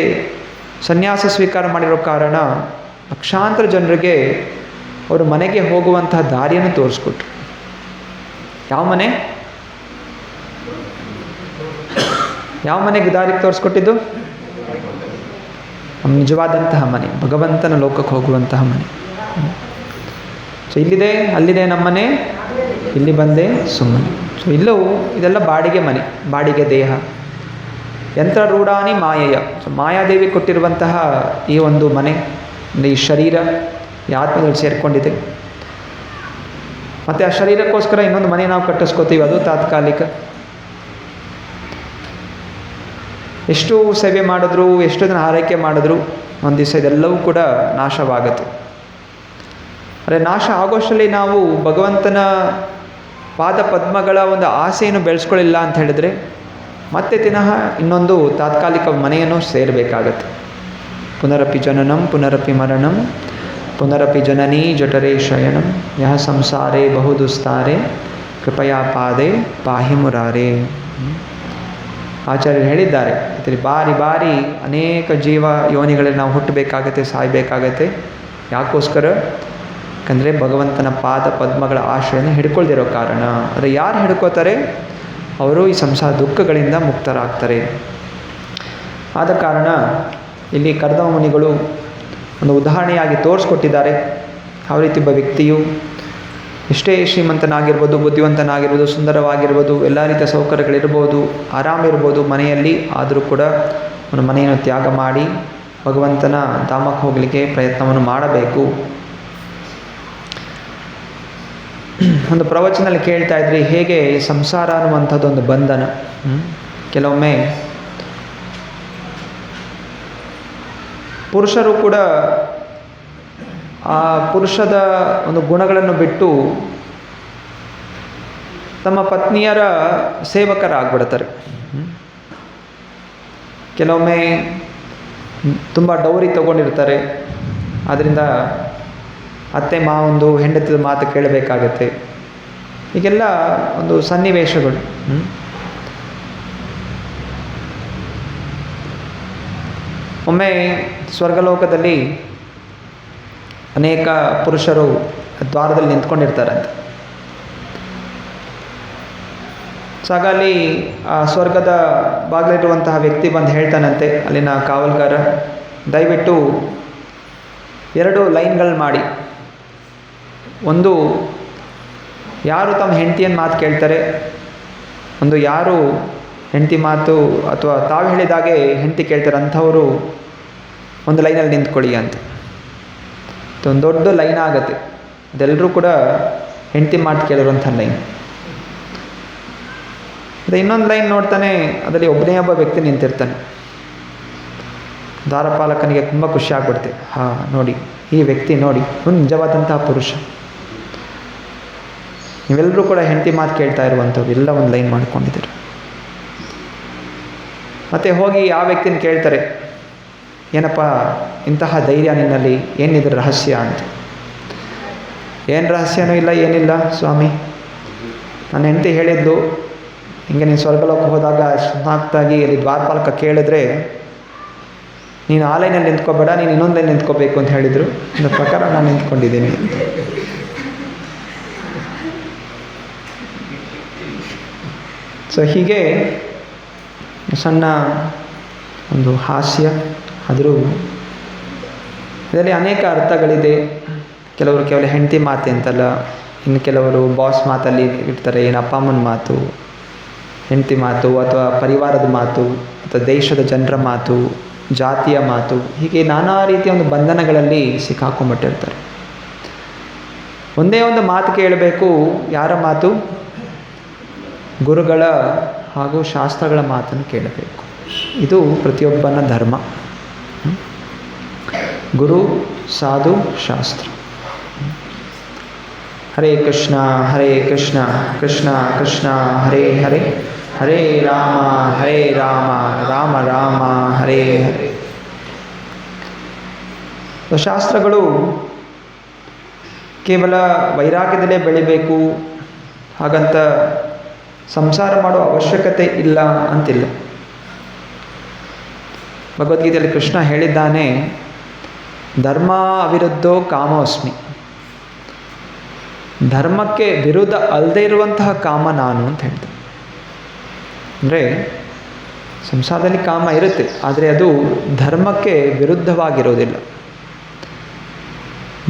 ಸನ್ಯಾಸ ಸ್ವೀಕಾರ ಮಾಡಿರೋ ಕಾರಣ ಲಕ್ಷಾಂತರ ಜನರಿಗೆ ಅವರು ಮನೆಗೆ ಹೋಗುವಂತಹ ದಾರಿಯನ್ನು ತೋರಿಸ್ಕೊಟ್ರು. ಯಾವ ಮನೆಗೆ ದಾರಿ ತೋರಿಸ್ಕೊಟ್ಟಿದ್ದು? ನಮ್ಮ ನಿಜವಾದಂತಹ ಮನೆ, ಭಗವಂತನ ಲೋಕಕ್ಕೆ ಹೋಗುವಂತಹ ಮನೆ. ಸೊ ಇಲ್ಲಿದೆ, ಅಲ್ಲಿದೆ ನಮ್ಮನೆ, ಇಲ್ಲಿ ಬಂದೆ ಸುಮ್ಮನೆ. ಸೊ ಇಲ್ಲೂ ಇದೆಲ್ಲ ಬಾಡಿಗೆ ಮನೆ, ಬಾಡಿಗೆ ದೇಹ. ಯಂತ್ರರೂಢಾನಿ ಮಾಯೆಯ. ಸೊ ಮಾಯಾದೇವಿ ಕೊಟ್ಟಿರುವಂತಹ ಈ ಒಂದು ಮನೆ, ಈ ಶರೀರ ಈ ಆತ್ಮದಲ್ಲಿ ಸೇರಿಕೊಂಡಿದೆ. ಮತ್ತು ಆ ಶರೀರಕ್ಕೋಸ್ಕರ ಇನ್ನೊಂದು ಮನೆ ನಾವು ಕಟ್ಟಿಸ್ಕೋತೀವಿ, ಅದು ತಾತ್ಕಾಲಿಕ. ಎಷ್ಟು ಸೇವೆ ಮಾಡಿದ್ರು, ಎಷ್ಟು ದಿನ ಆರೈಕೆ ಮಾಡಿದ್ರು, ಒಂದು ದಿವಸ ಇದೆಲ್ಲವೂ ಕೂಡ ನಾಶವಾಗುತ್ತೆ. ಆದರೆ ನಾಶ ಆಗೋಷ್ಟರಲ್ಲಿ ನಾವು ಭಗವಂತನ ಪಾದ ಪದ್ಮಗಳ ಒಂದು ಆಸೆಯನ್ನು ಬೆಳೆಸ್ಕೊಳ್ಳಿಲ್ಲ ಅಂತ ಹೇಳಿದರೆ ಮತ್ತೆ ಪುನಃ ಇನ್ನೊಂದು ತಾತ್ಕಾಲಿಕ ಮನೆಯನ್ನು ಸೇರಬೇಕಾಗತ್ತೆ. ಪುನರಪಿ ಜನನಂ ಪುನರಪಿ ಮರಣಂ ಪುನರಪಿ ಜನನೀ ಜಠರೇ ಶಯನಂ ಯಹ ಸಂಸಾರೇ ಬಹುದುಸ್ತಾರೆ ಕೃಪಯಾ ಪಾದೆ ಪಾಹಿ ಮುರಾರೇ. ಆಚಾರ್ಯರು ಹೇಳಿದ್ದಾರೆ, ಇದರಲ್ಲಿ ಬಾರಿ ಬಾರಿ ಅನೇಕ ಜೀವ ಯೋನಿಗಳಲ್ಲಿ ನಾವು ಹುಟ್ಟಬೇಕಾಗತ್ತೆ, ಸಾಯಬೇಕಾಗತ್ತೆ. ಯಾಕೋಸ್ಕರ? ಯಾಕಂದರೆ ಭಗವಂತನ ಪಾದ ಪದ್ಮಗಳ ಆಶ್ರಯನ ಹಿಡ್ಕೊಳ್ದಿರೋ ಕಾರಣ. ಆದರೆ ಯಾರು ಹಿಡ್ಕೋತಾರೆ ಅವರು ಈ ಸಂಸಾರ ದುಃಖಗಳಿಂದ ಮುಕ್ತರಾಗ್ತಾರೆ. ಆದ ಕಾರಣ ಇಲ್ಲಿ ಕರ್ದಮ ಮುನಿಗಳು ಒಂದು ಉದಾಹರಣೆಯಾಗಿ ತೋರಿಸ್ಕೊಟ್ಟಿದ್ದಾರೆ. ಯಾವ ರೀತಿ ಒಬ್ಬ ವ್ಯಕ್ತಿಯು ಎಷ್ಟೇ ಶ್ರೀಮಂತನಾಗಿರ್ಬೋದು, ಬುದ್ಧಿವಂತನಾಗಿರ್ಬೋದು, ಸುಂದರವಾಗಿರ್ಬೋದು, ಎಲ್ಲ ರೀತಿಯ ಸೌಕರ್ಯಗಳಿರ್ಬೋದು, ಆರಾಮಿರ್ಬೋದು ಮನೆಯಲ್ಲಿ, ಆದರೂ ಕೂಡ ಅವನ ಮನೆಯನ್ನು ತ್ಯಾಗ ಮಾಡಿ ಭಗವಂತನ ಧಾಮಕ್ಕೆ ಹೋಗಲಿಕ್ಕೆ ಪ್ರಯತ್ನವನ್ನು ಮಾಡಬೇಕು. ಒಂದು ಪ್ರವಚನದಲ್ಲಿ ಕೇಳ್ತಾ ಇದ್ರಿ, ಹೇಗೆ ಸಂಸಾರ ಅನ್ನುವಂಥದ್ದು ಒಂದು ಬಂಧನ. ಕೆಲವೊಮ್ಮೆ ಪುರುಷರು ಕೂಡ ಆ ಪುರುಷದ ಒಂದು ಗುಣಗಳನ್ನು ಬಿಟ್ಟು ತಮ್ಮ ಪತ್ನಿಯರ ಸೇವಕರಾಗ್ಬಿಡ್ತಾರೆ. ಕೆಲವೊಮ್ಮೆ ತುಂಬ ಡೌರಿ ತಗೊಂಡಿರ್ತಾರೆ, ಆದ್ದರಿಂದ ಅತ್ತೆ ಮಾವೊಂದು ಹೆಂಡತಿದ ಮಾತು ಕೇಳಬೇಕಾಗತ್ತೆ. ಹೀಗೆಲ್ಲ ಒಂದು ಸನ್ನಿವೇಶಗಳು. ಒಮ್ಮೆ ಸ್ವರ್ಗಲೋಕದಲ್ಲಿ ಅನೇಕ ಪುರುಷರು ದ್ವಾರದಲ್ಲಿ ನಿಂತ್ಕೊಂಡಿರ್ತಾರಂತೆ. ಸೊ ಆಗ ಅಲ್ಲಿ ಆ ಸ್ವರ್ಗದ ಬಾಗಿಲಿರುವಂತಹ ವ್ಯಕ್ತಿ ಬಂದು ಹೇಳ್ತಾನಂತೆ, ಅಲ್ಲಿನ ಕಾವಲ್ಗಾರ, ದಯವಿಟ್ಟು 2 ಲೈನ್ಗಳು ಮಾಡಿ. ಒಂದು, ಯಾರು ತಮ್ಮ ಹೆಂಡತಿಯನ್ನು ಮಾತು ಕೇಳ್ತಾರೆ, ಒಂದು ಯಾರು ಹೆಂಡತಿ ಮಾತು ಅಥವಾ ತಾವು ಹೇಳಿದಾಗೆ ಹೆಂಡತಿ ಕೇಳ್ತಾರೆ ಅಂಥವರು ಒಂದು ಲೈನಲ್ಲಿ ನಿಂತ್ಕೊಳ್ಳಿ ಅಂತ. ಒಂದು ದೊಡ್ಡ ಲೈನ್ ಆಗುತ್ತೆ, ಅದೆಲ್ಲರೂ ಕೂಡ ಹೆಂಡತಿ ಮಾತು ಕೇಳಿರುವಂಥ ಲೈನ್. ಅದೇ ಇನ್ನೊಂದು ಲೈನ್ ನೋಡ್ತಾನೆ, ಅದರಲ್ಲಿ ಒಬ್ಬನೇ ಒಬ್ಬ ವ್ಯಕ್ತಿ ನಿಂತಿರ್ತಾನೆ. ದ್ವಾರಪಾಲಕನಿಗೆ ತುಂಬ ಖುಷಿ ಆಗ್ಬಿಡುತ್ತೆ. ನೋಡಿ ಈ ವ್ಯಕ್ತಿ ನೋಡಿ, ಒಂದು ನಿಜವಾದಂತಹ ಪುರುಷ. ನೀವೆಲ್ಲರೂ ಕೂಡ ಹೆಂಡತಿ ಮಾತು ಕೇಳ್ತಾ ಇರುವಂಥವ್ರು, ಎಲ್ಲ ಒಂದು ಲೈನ್ ಮಾಡ್ಕೊಂಡಿದ್ದೀರಿ. ಮತ್ತು ಹೋಗಿ ಆ ವ್ಯಕ್ತಿನ ಕೇಳ್ತಾರೆ, ಏನಪ್ಪ ಇಂತಹ ಧೈರ್ಯ ನಿನ್ನಲ್ಲಿ, ಏನಿದ್ರ ರಹಸ್ಯ ಅಂತ. ಏನು ರಹಸ್ಯನೂ ಇಲ್ಲ, ಏನಿಲ್ಲ ಸ್ವಾಮಿ, ನನ್ನ ಹೆಂಡತಿ ಹೇಳಿದ್ಲು, ಹಿಂಗೆ ನೀನು ಸ್ವರ್ಗಲೋಕ ಹೋದಾಗ ಸುಮಾಕ್ತಾಗಿ ಇಲ್ಲಿ ದ್ವಾರಪಾಲಕ ಕೇಳಿದ್ರೆ ನೀನು ಆ ಲೈನಲ್ಲಿ ನಿಂತ್ಕೋಬೇಡ, ನೀನು ಇನ್ನೊಂದು ಲೈನ್ ನಿಂತ್ಕೋಬೇಕು ಅಂತ ಹೇಳಿದರು. ಅದರ ಪ್ರಕಾರ ನಾನು ನಿಂತ್ಕೊಂಡಿದ್ದೀನಿ. ಸೊ ಹೀಗೆ ಸಣ್ಣ ಒಂದು ಹಾಸ್ಯ, ಆದರೂ ಇದರಲ್ಲಿ ಅನೇಕ ಅರ್ಥಗಳಿದೆ. ಕೆಲವರು ಕೇವಲ ಹೆಂಡತಿ ಮಾತು ಅಂತಲ್ಲ, ಇನ್ನು ಕೆಲವರು ಬಾಸ್ ಮಾತಲ್ಲಿ ಇರ್ತಾರೆ, ಏನು ಅಪ್ಪ ಅಮ್ಮನ ಮಾತು, ಹೆಂಡತಿ ಮಾತು, ಅಥವಾ ಪರಿವಾರದ ಮಾತು, ಅಥವಾ ದೇಶದ ಜನರ ಮಾತು, ಜಾತಿಯ ಮಾತು, ಹೀಗೆ ನಾನಾ ರೀತಿಯ ಒಂದು ಬಂಧನಗಳಲ್ಲಿ ಸಿಕ್ಕಾಕೊಂಡ್ಬಿಟ್ಟಿರ್ತಾರೆ. ಒಂದೇ ಒಂದು ಮಾತು ಕೇಳಬೇಕು. ಯಾರ ಮಾತು? ಗುರುಗಳ ಹಾಗೂ ಶಾಸ್ತ್ರಗಳ ಮಾತನ್ನು ಕೇಳಬೇಕು. ಇದು ಪ್ರತಿಯೊಬ್ಬನ ಧರ್ಮ. ಗುರು, ಸಾಧು, ಶಾಸ್ತ್ರ. ಹರೇ ಕೃಷ್ಣ ಹರೇ ಕೃಷ್ಣ ಕೃಷ್ಣ ಕೃಷ್ಣ ಹರೇ ಹರೇ, ಹರೇ ರಾಮ ರಾಮ ರಾಮ ಹರೇ ಹರೇ. ಶಾಸ್ತ್ರಗಳು ಕೇವಲ ವೈರಾಗ್ಯದಲ್ಲೇ ಬೆಳಿಬೇಕು ಹಾಗಂತ ಸಂಸಾರ ಮಾಡುವ ಅವಶ್ಯಕತೆ ಇಲ್ಲ ಅಂತಿಲ್ಲ. ಭಗವದ್ಗೀತೆಯಲ್ಲಿ ಕೃಷ್ಣ ಹೇಳಿದ್ದಾನೆ, ಧರ್ಮ ಅವಿರುದ್ಧೋ ಕಾಮೋಸ್ಮಿ. ಧರ್ಮಕ್ಕೆ ವಿರುದ್ಧ ಅಲ್ಲದೆ ಇರುವಂತಹ ಕಾಮ ನಾನು ಅಂತ ಹೇಳ್ತಾರೆ. ಅಂದರೆ ಸಂಸಾರದಲ್ಲಿ ಕಾಮ ಇರುತ್ತೆ, ಆದರೆ ಅದು ಧರ್ಮಕ್ಕೆ ವಿರುದ್ಧವಾಗಿರೋದಿಲ್ಲ.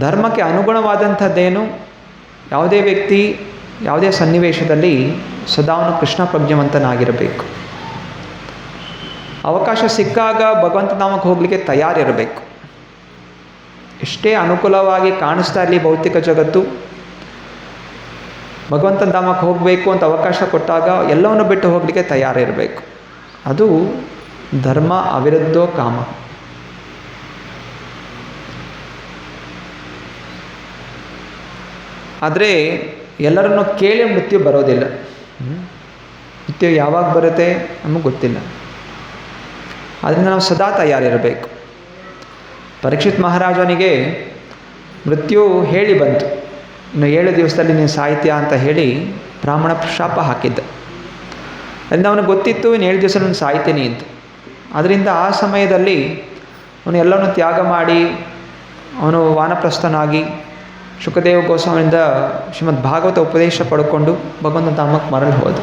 ಧರ್ಮಕ್ಕೆ ಅನುಗುಣವಾದಂಥದ್ದೇನು? ಯಾವುದೇ ವ್ಯಕ್ತಿ ಯಾವುದೇ ಸನ್ನಿವೇಶದಲ್ಲಿ ಸದಾ ಅವನು ಕೃಷ್ಣ ಪ್ರಜ್ಞವಂತನಾಗಿರಬೇಕು. ಅವಕಾಶ ಸಿಕ್ಕಾಗ ಭಗವಂತ ನಾಮಕ್ಕೆ ಹೋಗಲಿಕ್ಕೆ ತಯಾರಿರಬೇಕು. ಎಷ್ಟೇ ಅನುಕೂಲವಾಗಿ ಕಾಣಿಸ್ತಾ ಇರಲಿ ಭೌತಿಕ ಜಗತ್ತು, ಭಗವಂತನ ಧಾಮಕ್ಕೆ ಹೋಗಬೇಕು ಅಂತ ಅವಕಾಶ ಕೊಟ್ಟಾಗ ಎಲ್ಲವನ್ನು ಬಿಟ್ಟು ಹೋಗಲಿಕ್ಕೆ ತಯಾರಿರಬೇಕು. ಅದು ಧರ್ಮ ಅವಿರುದ್ಧೋ ಕಾಮ. ಆದರೆ ಎಲ್ಲರನ್ನು ಕೇಳಿ ಮೃತ್ಯು ಬರೋದಿಲ್ಲ. ಮೃತ್ಯು ಯಾವಾಗ ಬರುತ್ತೆ ನಮಗೆ ಗೊತ್ತಿಲ್ಲ. ಆದ್ದರಿಂದ ನಾವು ಸದಾ ತಯಾರಿರಬೇಕು. ಪರೀಕ್ಷಿತ್ ಮಹಾರಾಜನಿಗೆ ಮೃತ್ಯು ಹೇಳಿ ಬಂತು, ಇನ್ನು 7 ದಿವಸದಲ್ಲಿ ನೀನು ಸಾಹಿತ್ಯ ಅಂತ ಹೇಳಿ ಬ್ರಾಹ್ಮಣ ಶಾಪ ಹಾಕಿದ್ದ. ಅದರಿಂದ ಅವನಿಗೆ ಗೊತ್ತಿತ್ತು ಇನ್ನು 7 ದಿವಸ ನಾನು ಸಾಯ್ತೀನಿ ಅಂತ. ಅದರಿಂದ ಆ ಸಮಯದಲ್ಲಿ ಅವನು ಎಲ್ಲವನ್ನು ತ್ಯಾಗ ಮಾಡಿ ಅವನು ವಾನಪ್ರಸ್ಥನಾಗಿ ಶುಕದೇವ ಗೋಸ್ವಾಮಿಯಿಂದ ಶ್ರೀಮದ್ ಭಾಗವತ ಉಪದೇಶ ಪಡ್ಕೊಂಡು ಭಗವಂತನ ಧಾಮಕ್ಕೆ ಮರಳಿ ಹೋದ.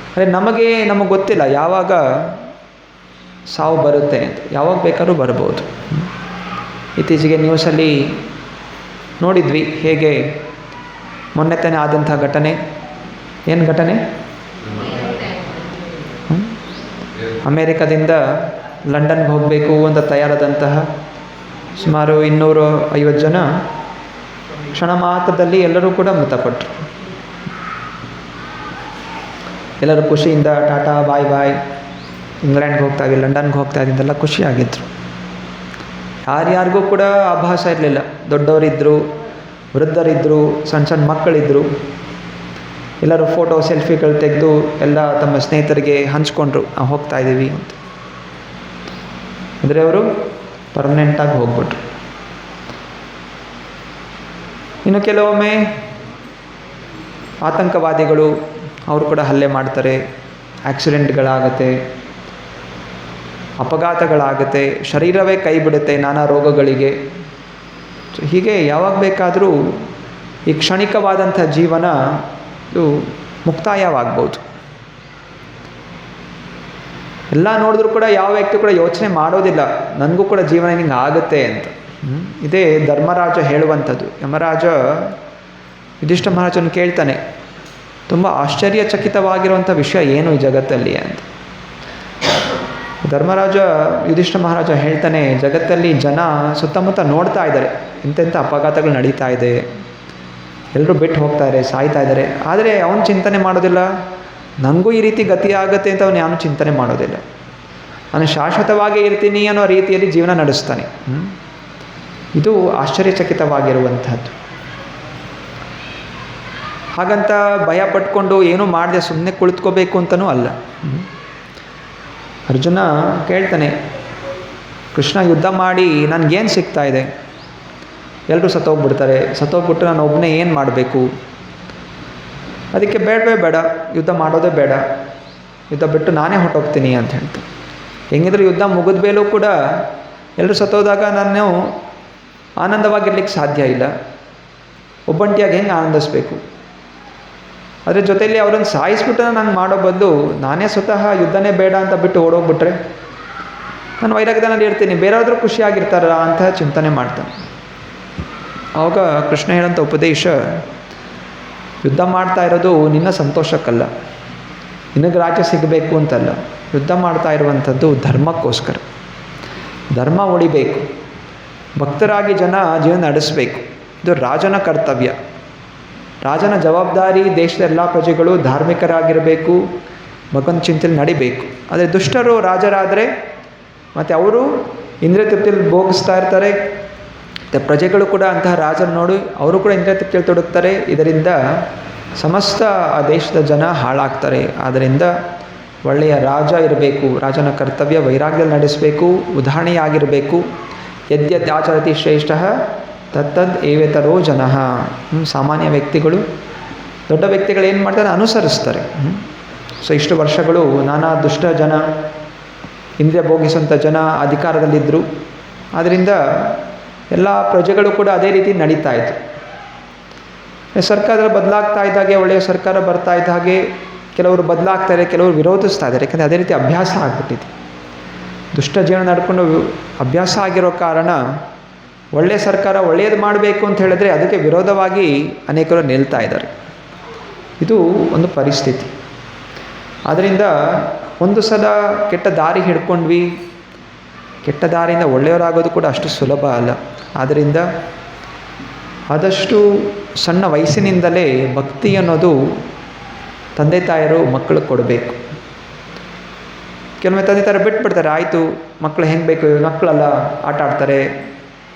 ಅಂದರೆ ನಮಗೆ ಗೊತ್ತಿಲ್ಲ ಯಾವಾಗ ಸಾವು ಬರುತ್ತೆ ಅಂತ. ಯಾವಾಗ ಬೇಕಾದ್ರೂ ಬರ್ಬೋದು. ಇತ್ತೀಚೆಗೆ ನ್ಯೂಸಲ್ಲಿ ನೋಡಿದ್ವಿ ಹೇಗೆ ಮೊನ್ನೆ ತಾನೇ ಆದಂಥ ಘಟನೆ. ಏನು ಘಟನೆ? ಅಮೇರಿಕದಿಂದ ಲಂಡನ್ಗೆ ಹೋಗಬೇಕು ಅಂತ ತಯಾರಾದಂತಹ ಸುಮಾರು 250 ಜನ ಕ್ಷಣ ಮಾತ್ರದಲ್ಲಿ ಎಲ್ಲರೂ ಕೂಡ ಮೃತಪಟ್ಟರು. ಎಲ್ಲರೂ ಖುಷಿಯಿಂದ ಟಾಟಾ ಬಾಯ್ ಬಾಯ್, ಇಂಗ್ಲೆಂಡ್ಗೆ ಹೋಗ್ತಾ ಇದ್ದೀವಿ, ಲಂಡನ್ಗೆ ಹೋಗ್ತಾ ಇದ್ದಿಂದೆಲ್ಲ ಖುಷಿಯಾಗಿದ್ದರು. ಯಾರ್ಯಾರಿಗೂ ಕೂಡ ಆಭಾಸ ಇರಲಿಲ್ಲ. ದೊಡ್ಡವರಿದ್ದರು, ವೃದ್ಧರಿದ್ದರು, ಸಣ್ಣ ಸಣ್ಣ ಮಕ್ಕಳಿದ್ದರು. ಎಲ್ಲರೂ ಫೋಟೋ ಸೆಲ್ಫಿಗಳು ತೆಗೆದು ಎಲ್ಲ ತಮ್ಮ ಸ್ನೇಹಿತರಿಗೆ ಹಂಚ್ಕೊಂಡ್ರು, ನಾವು ಹೋಗ್ತಾ ಇದ್ದೀವಿ ಅಂತ. ಅಂದರೆ ಅವರು ಪರ್ಮನೆಂಟಾಗಿ ಹೋಗ್ಬಿಟ್ರು. ಇನ್ನು ಕೆಲವೊಮ್ಮೆ ಆತಂಕವಾದಿಗಳು ಅವರು ಕೂಡ ಹಲ್ಲೆ ಮಾಡ್ತಾರೆ, ಆಕ್ಸಿಡೆಂಟ್ಗಳಾಗತ್ತೆ, ಅಪಘಾತಗಳಾಗುತ್ತೆ, ಶರೀರವೇ ಕೈ ಬಿಡುತ್ತೆ ನಾನಾ ರೋಗಗಳಿಗೆ. ಹೀಗೆ ಯಾವಾಗ ಬೇಕಾದರೂ ಈ ಕ್ಷಣಿಕವಾದಂಥ ಜೀವನ ಇದು ಮುಕ್ತಾಯವಾಗ್ಬೋದು. ಎಲ್ಲ ನೋಡಿದ್ರೂ ಕೂಡ ಯಾವ ವ್ಯಕ್ತಿ ಕೂಡ ಯೋಚನೆ ಮಾಡೋದಿಲ್ಲ ನನಗೂ ಕೂಡ ಜೀವನ ಹಿಂಗೆ ಆಗುತ್ತೆ ಅಂತ. ಇದೇ ಧರ್ಮರಾಜ ಹೇಳುವಂಥದ್ದು. ಯಮರಾಜ ಯುಧಿಷ್ಠ ಮಹಾರಾಜನ ಕೇಳ್ತಾನೆ, ತುಂಬ ಆಶ್ಚರ್ಯಚಕಿತವಾಗಿರುವಂಥ ವಿಷಯ ಏನು ಈ ಜಗತ್ತಲ್ಲಿ ಅಂತ. ಧರ್ಮರಾಜ ಯುಧಿಷ್ಠ ಮಹಾರಾಜ ಹೇಳ್ತಾನೆ, ಜಗತ್ತಲ್ಲಿ ಜನ ಸುತ್ತಮುತ್ತ ನೋಡ್ತಾ ಇದ್ದಾರೆ, ಇಂತೆಂಥ ಅಪಘಾತಗಳು ನಡೀತಾ ಇದೆ, ಎಲ್ಲರೂ ಬಿಟ್ಟು ಹೋಗ್ತಾರೆ, ಸಾಯ್ತಾ ಇದ್ದಾರೆ. ಆದರೆ ಅವನು ಚಿಂತನೆ ಮಾಡೋದಿಲ್ಲ, ನನಗೂ ಈ ರೀತಿ ಗತಿ ಆಗುತ್ತೆ ಅಂತ ಅವನು ಯಾವನು ಚಿಂತನೆ ಮಾಡೋದಿಲ್ಲ. ನಾನು ಶಾಶ್ವತವಾಗಿ ಇರ್ತೀನಿ ಅನ್ನೋ ರೀತಿಯಲ್ಲಿ ಜೀವನ ನಡೆಸ್ತಾನೆ. ಇದು ಆಶ್ಚರ್ಯಚಕಿತವಾಗಿರುವಂಥದ್ದು. ಹಾಗಂತ ಭಯ ಪಟ್ಕೊಂಡು ಏನೂ ಮಾಡದೆ ಸುಮ್ಮನೆ ಕುಳಿತುಕೋಬೇಕು ಅಂತಲೂ ಅಲ್ಲ. ಅರ್ಜುನ ಕೇಳ್ತಾನೆ, ಕೃಷ್ಣ ಯುದ್ಧ ಮಾಡಿ ನನಗೇನು ಸಿಗ್ತಾ ಇದೆ? ಎಲ್ಲರೂ ಸತ್ತೋಗ್ಬಿಡ್ತಾರೆ, ಸತ್ತೋಗ್ಬಿಟ್ಟು ನಾನು ಒಬ್ಬನೇ ಏನು ಮಾಡಬೇಕು? ಅದಕ್ಕೆ ಬೇಡವೇ ಬೇಡ, ಯುದ್ಧ ಮಾಡೋದೇ ಬೇಡ, ಯುದ್ಧ ಬಿಟ್ಟು ನಾನೇ ಹೊರಟೋಗ್ತೀನಿ ಅಂತ ಹೇಳ್ತೀನಿ. ಹೆಂಗಿದ್ರು ಯುದ್ಧ ಮುಗಿದ ಮೇಲೂ ಕೂಡ ಎಲ್ಲರೂ ಸತ್ತೋದಾಗ ನಾನು ಆನಂದವಾಗಿರ್ಲಿಕ್ಕೆ ಸಾಧ್ಯ ಇಲ್ಲ. ಒಬ್ಬಂಟಿಯಾಗಿ ಹೆಂಗೆ ಆನಂದಿಸ್ಬೇಕು? ಅದ್ರ ಜೊತೆಯಲ್ಲಿ ಅವ್ರನ್ನ ಸಾಯಿಸ್ಬಿಟ್ಟು ನಾನು ಮಾಡೋ ಬದಲು ನಾನೇ ಸ್ವತಃ ಯುದ್ಧನೇ ಬೇಡ ಅಂತ ಬಿಟ್ಟು ಓಡೋಗ್ಬಿಟ್ರೆ ನಾನು ವೈರಾಗ್ಯದಲ್ಲಿ ಇರ್ತೀನಿ, ಬೇರೆಯಾದರೂ ಖುಷಿಯಾಗಿರ್ತಾರ ಅಂತ ಚಿಂತನೆ ಮಾಡ್ತಾನೆ. ಆವಾಗ ಕೃಷ್ಣ ಹೇಳೋಂಥ ಉಪದೇಶ, ಯುದ್ಧ ಮಾಡ್ತಾ ಇರೋದು ನಿನ್ನ ಸಂತೋಷಕ್ಕಲ್ಲ, ನಿನಗೆ ರಾಜ್ಯ ಸಿಗಬೇಕು ಅಂತಲ್ಲ. ಯುದ್ಧ ಮಾಡ್ತಾ ಇರುವಂಥದ್ದು ಧರ್ಮಕ್ಕೋಸ್ಕರ. ಧರ್ಮ ಉಳಿಬೇಕು, ಭಕ್ತರಾಗಿ ಜನ ಜೀವನ ನಡೆಸಬೇಕು. ಇದು ರಾಜನ ಕರ್ತವ್ಯ, ರಾಜನ ಜವಾಬ್ದಾರಿ. ದೇಶದ ಎಲ್ಲ ಪ್ರಜೆಗಳು ಧಾರ್ಮಿಕರಾಗಿರಬೇಕು, ಭಗವಂತ ಚಿಂತನೆ ನಡಿಬೇಕು. ಆದರೆ ದುಷ್ಟರು ರಾಜರಾದರೆ ಮತ್ತು ಅವರು ಇಂದ್ರಿಯ ತೃಪ್ತಿಯಲ್ಲಿ ಭೋಗಿಸ್ತಾ ಇರ್ತಾರೆ. ಮತ್ತು ಪ್ರಜೆಗಳು ಕೂಡ ಅಂತಹ ರಾಜನ ನೋಡಿ ಅವರು ಕೂಡ ಇಂದ್ರಿಯ ತೃಪ್ತಿಯಲ್ಲಿ ತೊಡಗ್ತಾರೆ. ಇದರಿಂದ ಸಮಸ್ತ ಆ ದೇಶದ ಜನ ಹಾಳಾಗ್ತಾರೆ. ಆದ್ದರಿಂದ ಒಳ್ಳೆಯ ರಾಜ ಇರಬೇಕು, ರಾಜನ ಕರ್ತವ್ಯ ವೈರಾಗ್ಯದಲ್ಲಿ ನಡೆಸಬೇಕು, ಉದಾಹರಣೆಯಾಗಿರಬೇಕು. ಯದ್ಯದ್ ಆಚರತಿ ಶ್ರೇಷ್ಠ ತತ್ತದ್ ಏವೇತರೋ ಜನಃ. ಸಾಮಾನ್ಯ ವ್ಯಕ್ತಿಗಳು ದೊಡ್ಡ ವ್ಯಕ್ತಿಗಳು ಏನು ಮಾಡ್ತಾರೆ? ಅನುಸರಿಸ್ತಾರೆ. ಸೊ ಇಷ್ಟು ವರ್ಷಗಳು ನಾನಾ ದುಷ್ಟ ಜನ, ಇಂದ್ರಿಯ ಭೋಗಿಸುವಂಥ ಜನ ಅಧಿಕಾರದಲ್ಲಿದ್ದರು. ಆದ್ದರಿಂದ ಎಲ್ಲ ಪ್ರಜೆಗಳು ಕೂಡ ಅದೇ ರೀತಿ ನಡೀತಾ ಇತ್ತು. ಸರ್ಕಾರ ಬದಲಾಗ್ತಾ ಇದ್ದಾಗೆ, ಒಳ್ಳೆಯ ಸರ್ಕಾರ ಬರ್ತಾ ಇದ್ದ ಹಾಗೆ ಕೆಲವರು ಬದಲಾಗ್ತಾರೆ, ಕೆಲವರು ವಿರೋಧಿಸ್ತಾ ಇದ್ದಾರೆ. ಯಾಕಂದರೆ ಅದೇ ರೀತಿ ಅಭ್ಯಾಸ ಆಗಿಬಿಟ್ಟಿದೆ. ದುಷ್ಟ ಜೀವನ ನಡ್ಕೊಂಡು ಅಭ್ಯಾಸ ಆಗಿರೋ ಕಾರಣ ಒಳ್ಳೆಯ ಸರ್ಕಾರ ಒಳ್ಳೆಯದು ಮಾಡಬೇಕು ಅಂತ ಹೇಳಿದ್ರೆ ಅದಕ್ಕೆ ವಿರೋಧವಾಗಿ ಅನೇಕರು ನಿಲ್ತಾ ಇದ್ದಾರೆ. ಇದು ಒಂದು ಪರಿಸ್ಥಿತಿ. ಆದ್ದರಿಂದ ಒಂದು ಸಲ ಕೆಟ್ಟ ದಾರಿ ಹಿಡ್ಕೊಂಡ್ವಿ, ಕೆಟ್ಟ ದಾರಿಯಿಂದ ಒಳ್ಳೆಯವರಾಗೋದು ಕೂಡ ಅಷ್ಟು ಸುಲಭ ಅಲ್ಲ. ಆದ್ದರಿಂದ ಆದಷ್ಟು ಸಣ್ಣ ವಯಸ್ಸಿನಿಂದಲೇ ಭಕ್ತಿ ಅನ್ನೋದು ತಂದೆ ತಾಯರು ಮಕ್ಕಳು ಕೊಡಬೇಕು. ಕೆಲವೊಮ್ಮೆ ತಂದೆ ತಾಯರು ಬಿಟ್ಬಿಡ್ತಾರೆ, ಆಯಿತು ಮಕ್ಕಳು ಹೆಂಗೆ ಬೇಕು, ಮಕ್ಕಳಲ್ಲ ಆಟ ಆಡ್ತಾರೆ,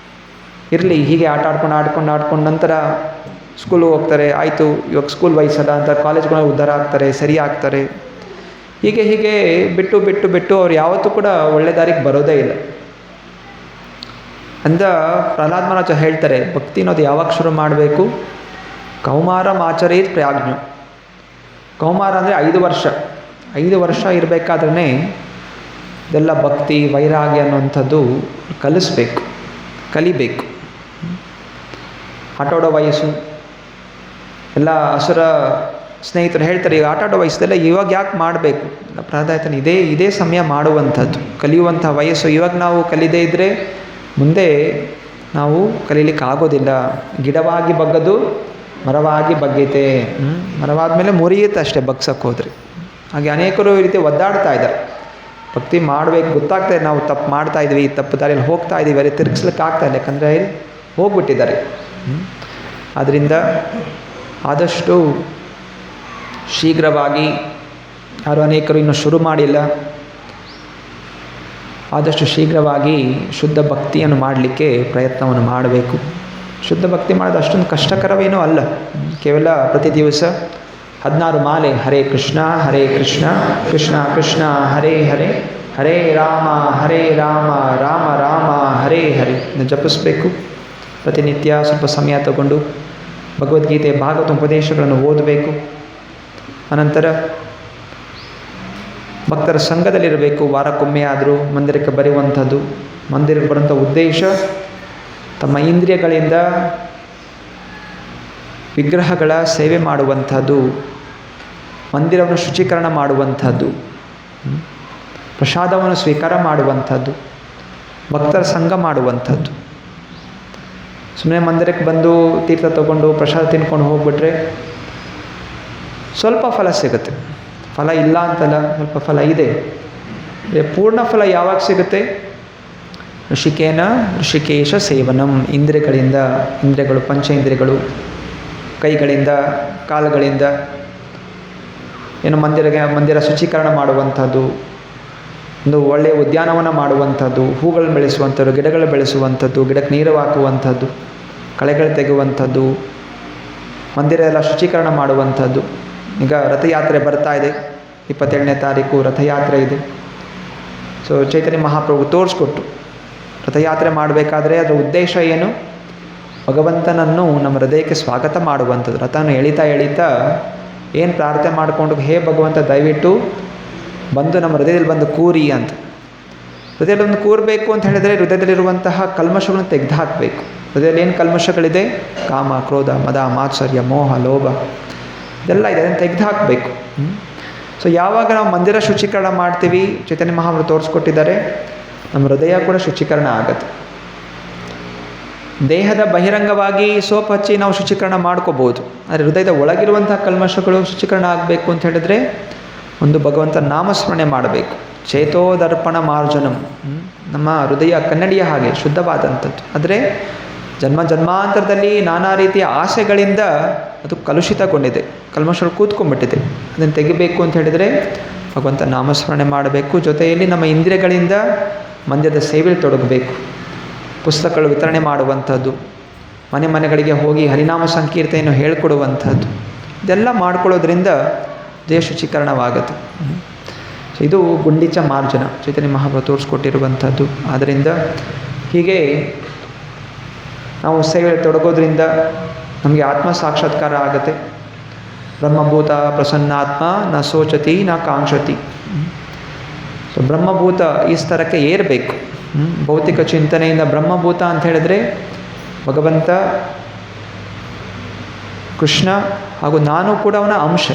ಇರಲಿ ಹೀಗೆ ಆಟ ಆಡ್ಕೊಂಡು ನಂತರ ಸ್ಕೂಲಿಗೆ ಹೋಗ್ತಾರೆ, ಆಯಿತು ಇವಾಗ ಸ್ಕೂಲ್ ವಯಸ್ಸಲ್ಲ ಅಂತ ಕಾಲೇಜ್ಗಳ ಉದ್ಧಾರ ಆಗ್ತಾರೆ, ಸರಿ ಆಗ್ತಾರೆ. ಹೀಗೆ ಬಿಟ್ಟು ಅವ್ರು ಯಾವತ್ತೂ ಕೂಡ ಒಳ್ಳೆ ದಾರಿಗೆ ಬರೋದೇ ಇಲ್ಲ ಅಂತ ಪ್ರಹ್ಲಾದ ಮಹಾರಾಜ ಹೇಳ್ತಾರೆ. ಭಕ್ತಿ ಅನ್ನೋದು ಯಾವಾಗ ಶುರು ಮಾಡಬೇಕು? ಕೌಮಾರ ಆಚರೇತ್ ಪ್ರಯಾಜ್ಞು. ಕೌಮಾರ ಅಂದರೆ 5 ವರ್ಷ ಇರಬೇಕಾದ್ರೆ ಇದೆಲ್ಲ ಭಕ್ತಿ ವೈರಾಗ್ಯ ಅನ್ನುವಂಥದ್ದು ಕಲಿಬೇಕು. ಆಟಾಡೋ ವಯಸ್ಸು, ಎಲ್ಲ ಹಸುರ ಸ್ನೇಹಿತರು ಹೇಳ್ತಾರೆ, ಈಗ ಆಟ ಆಡೋ ವಯಸ್ಸದಲ್ಲ ಇವಾಗ ಯಾಕೆ ಮಾಡಬೇಕು? ಪ್ರಾಧಾನ್ಯತೆ ಇದೇ ಸಮಯ ಮಾಡುವಂಥದ್ದು, ಕಲಿಯುವಂಥ ವಯಸ್ಸು. ಇವಾಗ ನಾವು ಕಲಿದೇ ಇದ್ದರೆ ಮುಂದೆ ನಾವು ಕಲೀಲಿಕ್ಕೆ ಆಗೋದಿಲ್ಲ. ಗಿಡವಾಗಿ ಬಗ್ಗದು ಮರವಾಗಿ ಬಗ್ಗೈತೆ, ಮರವಾದ ಮೇಲೆ ಮುರಿಯುತ್ತೆ ಅಷ್ಟೇ ಬಗ್ಸಕ್ಕೆ ಹೋದರೆ. ಹಾಗೆ ಅನೇಕರು ಈ ರೀತಿ ಒದ್ದಾಡ್ತಾ ಇದ್ದಾರೆ. ಭಕ್ತಿ ಮಾಡಬೇಕು, ಗೊತ್ತಾಗ್ತಾಯಿದೆ ನಾವು ತಪ್ಪು ಮಾಡ್ತಾ ಇದ್ವಿ, ತಪ್ಪು ದಾರಿಯಲ್ಲಿ ಹೋಗ್ತಾ ಇದ್ದೀವಿ, ಅಲ್ಲಿ ತಿರುಗಿಸ್ಲಿಕ್ಕೆ ಆಗ್ತಾಯಿಲ್ಲ, ಯಾಕಂದರೆ ಹೋಗ್ಬಿಟ್ಟಿದ್ದಾರೆ. ಆದ್ದರಿಂದ ಆದಷ್ಟು ಶೀಘ್ರವಾಗಿ, ಯಾರು ಅನೇಕರು ಇನ್ನೂ ಶುರು ಮಾಡಿಲ್ಲ, ಆದಷ್ಟು ಶೀಘ್ರವಾಗಿ ಶುದ್ಧ ಭಕ್ತಿಯನ್ನು ಮಾಡಲಿಕ್ಕೆ ಪ್ರಯತ್ನವನ್ನು ಮಾಡಬೇಕು. ಶುದ್ಧ ಭಕ್ತಿ ಮಾಡೋದು ಅಷ್ಟೊಂದು ಕಷ್ಟಕರವೇನೂ ಅಲ್ಲ. ಕೇವಲ ಪ್ರತಿ ದಿವಸ 16 ಮಾಲೆ ಹರೇ ಕೃಷ್ಣ ಕೃಷ್ಣ ಕೃಷ್ಣ ಹರೇ ಹರೇ, ಹರೇ ರಾಮ ರಾಮ ರಾಮ ಹರೇ ಹರೇ ಜಪಿಸಬೇಕು. ಪ್ರತಿನಿತ್ಯ ಸ್ವಲ್ಪ ಸಮಯ ತಗೊಂಡು ಭಗವದ್ಗೀತೆ, ಭಾಗವತ ಉಪದೇಶಗಳನ್ನು ಓದಬೇಕು. ಅನಂತರ ಭಕ್ತರ ಸಂಘದಲ್ಲಿರಬೇಕು. ವಾರಕ್ಕೊಮ್ಮೆ ಆದರೂ ಮಂದಿರಕ್ಕೆ ಬರೆಯುವಂಥದ್ದು. ಮಂದಿರಕ್ಕೆ ಬರುವಂಥ ಉದ್ದೇಶ ತಮ್ಮ ಇಂದ್ರಿಯಗಳಿಂದ ವಿಗ್ರಹಗಳ ಸೇವೆ ಮಾಡುವಂಥದ್ದು, ಮಂದಿರವನ್ನು ಶುಚೀಕರಣ ಮಾಡುವಂಥದ್ದು, ಪ್ರಸಾದವನ್ನು ಸ್ವೀಕಾರ ಮಾಡುವಂಥದ್ದು, ಭಕ್ತರ ಸಂಘ ಮಾಡುವಂಥದ್ದು. ಸುಮ್ಮನೆ ಮಂದಿರಕ್ಕೆ ಬಂದು ತೀರ್ಥ ತಗೊಂಡು ಪ್ರಸಾದ ತಿನ್ಕೊಂಡು ಹೋಗ್ಬಿಟ್ರೆ ಸ್ವಲ್ಪ ಫಲ ಸಿಗುತ್ತೆ. ಫಲ ಇಲ್ಲ ಅಂತಲ್ಲ, ಸ್ವಲ್ಪ ಫಲ ಇದೆ. ಪೂರ್ಣ ಫಲ ಯಾವಾಗ ಸಿಗುತ್ತೆ? ಋಷಿಕೇಶ ಸೇವನಂ. ಇಂದ್ರಿಯಗಳು, ಪಂಚೇಂದ್ರಿಯಗಳು, ಕೈಗಳಿಂದ, ಕಾಲುಗಳಿಂದ ಏನು ಮಂದಿರ ಶುಚೀಕರಣ ಮಾಡುವಂಥದ್ದು, ಒಂದು ಒಳ್ಳೆಯ ಉದ್ಯಾನವನ ಮಾಡುವಂಥದ್ದು, ಹೂಗಳನ್ನು ಬೆಳೆಸುವಂಥದ್ದು, ಗಿಡಗಳು ಬೆಳೆಸುವಂಥದ್ದು, ಗಿಡಕ್ಕೆ ನೀರು ಹಾಕುವಂಥದ್ದು, ಕಳೆಗಳು ತೆಗೆಯುವಂಥದ್ದು, ಮಂದಿರ ಎಲ್ಲ ಶುಚೀಕರಣ ಮಾಡುವಂಥದ್ದು. ಈಗ ರಥಯಾತ್ರೆ ಬರ್ತಾ ಇದೆ, 27ನೇ ತಾರೀಕು ರಥಯಾತ್ರೆ ಇದೆ. ಸೊ ಚೈತನ್ಯ ಮಹಾಪ್ರಭು ತೋರಿಸ್ಕೊಟ್ಟು ರಥಯಾತ್ರೆ ಮಾಡಬೇಕಾದ್ರೆ ಅದರ ಉದ್ದೇಶ ಏನು? ಭಗವಂತನನ್ನು ನಮ್ಮ ಹೃದಯಕ್ಕೆ ಸ್ವಾಗತ ಮಾಡುವಂಥದ್ದು. ರಥನ ಎಳಿತಾ ಏನು ಪ್ರಾರ್ಥನೆ ಮಾಡಿಕೊಂಡು, ಹೇ ಭಗವಂತ ದಯವಿಟ್ಟು ಬಂದು ನಮ್ಮ ಹೃದಯದಲ್ಲಿ ಬಂದು ಕೂರಿ ಅಂತ. ಹೃದಯದಲ್ಲಿ ಬಂದು ಕೂರಬೇಕು ಅಂತ ಹೇಳಿದರೆ ಹೃದಯದಲ್ಲಿರುವಂತಹ ಕಲ್ಮಶಗಳನ್ನು ತೆಗೆದು ಹಾಕಬೇಕು. ಹೃದಯದಲ್ಲಿ ಏನು ಕಲ್ಮಶಗಳಿದೆ? ಕಾಮ, ಕ್ರೋಧ, ಮದ, ಮಾತ್ಸರ್ಯ, ಮೋಹ, ಲೋಭ ಇದೆಲ್ಲ ಇದೆ, ಅದನ್ನು ತೆಗೆದು ಹಾಕಬೇಕು. ಸೊ ಯಾವಾಗ ನಾವು ಮಂದಿರ ಶುಚೀಕರಣ ಮಾಡ್ತೀವಿ, ಚೈತನ್ಯ ಮಹಾಪ್ರಭು ತೋರಿಸ್ಕೊಟ್ಟಿದ್ದಾರೆ, ನಮ್ಮ ಹೃದಯ ಕೂಡ ಶುಚೀಕರಣ ಆಗುತ್ತೆ. ದೇಹದ ಬಹಿರಂಗವಾಗಿ ಸೋಪ್ ಹಚ್ಚಿ ನಾವು ಶುಚೀಕರಣ ಮಾಡ್ಕೋಬೋದು, ಆದರೆ ಹೃದಯದ ಒಳಗಿರುವಂಥ ಕಲ್ಮಶಗಳು ಶುಚೀಕರಣ ಆಗಬೇಕು ಅಂತ ಹೇಳಿದರೆ ಒಂದು ಭಗವಂತ ನಾಮಸ್ಮರಣೆ ಮಾಡಬೇಕು. ಚೇತೋದರ್ಪಣ ಮಾರ್ಜನಂ. ನಮ್ಮ ಹೃದಯ ಕನ್ನಡಿಯ ಹಾಗೆ ಶುದ್ಧವಾದಂಥದ್ದು. ಆದರೆ ಜನ್ಮಾಂತರದಲ್ಲಿ ನಾನಾ ರೀತಿಯ ಆಸೆಗಳಿಂದ ಅದು ಕಲುಷಿತಗೊಂಡಿದೆ, ಕಲ್ಮಶಗಳು ಕೂತ್ಕೊಂಡ್ಬಿಟ್ಟಿದೆ. ಅದನ್ನು ತೆಗಿಬೇಕು ಅಂತ ಹೇಳಿದರೆ ಭಗವಂತ ನಾಮಸ್ಮರಣೆ ಮಾಡಬೇಕು. ಜೊತೆಯಲ್ಲಿ ನಮ್ಮ ಇಂದ್ರಿಯಗಳಿಂದ ಮಂದಿರದ ಸೇವೆಯಲ್ಲಿ ತೊಡಗಬೇಕು. ಪುಸ್ತಕಗಳು ವಿತರಣೆ ಮಾಡುವಂಥದ್ದು, ಮನೆಗಳಿಗೆ ಹೋಗಿ ಹರಿನಾಮ ಸಂಕೀರ್ತನೆಯನ್ನು ಹೇಳಿಕೊಡುವಂಥದ್ದು, ಇದೆಲ್ಲ ಮಾಡ್ಕೊಳ್ಳೋದ್ರಿಂದ ದೇಹ ಶುಚೀಕರಣವಾಗುತ್ತೆ. ಸೊ ಇದು ಗುಂಡಿಚ ಮಾರ್ಜನ ಚೈತನ್ಯ ಮಹಾಪ್ರಭು ತೋರಿಸ್ಕೊಟ್ಟಿರುವಂಥದ್ದು. ಆದ್ದರಿಂದ ಹೀಗೆ ನಾವು ಸೇವೆಯಲ್ಲಿ ತೊಡಗೋದ್ರಿಂದ ನಮಗೆ ಆತ್ಮ ಸಾಕ್ಷಾತ್ಕಾರ ಆಗುತ್ತೆ. ಬ್ರಹ್ಮಭೂತ ಪ್ರಸನ್ನಾತ್ಮ ನ ಶೋಚತಿ ನ ಕಾಂಕ್ಷತಿ. ಸೊ ಬ್ರಹ್ಮಭೂತ ಈ ಸ್ತರಕ್ಕೆ ಏರಬೇಕು. ಭೌತಿಕ ಚಿಂತನೆಯಿಂದ ಬ್ರಹ್ಮಭೂತ ಅಂತ ಹೇಳಿದ್ರೆ ಭಗವಂತ ಕೃಷ್ಣ ಹಾಗೂ ನಾನು ಕೂಡ ಅವನ ಅಂಶ.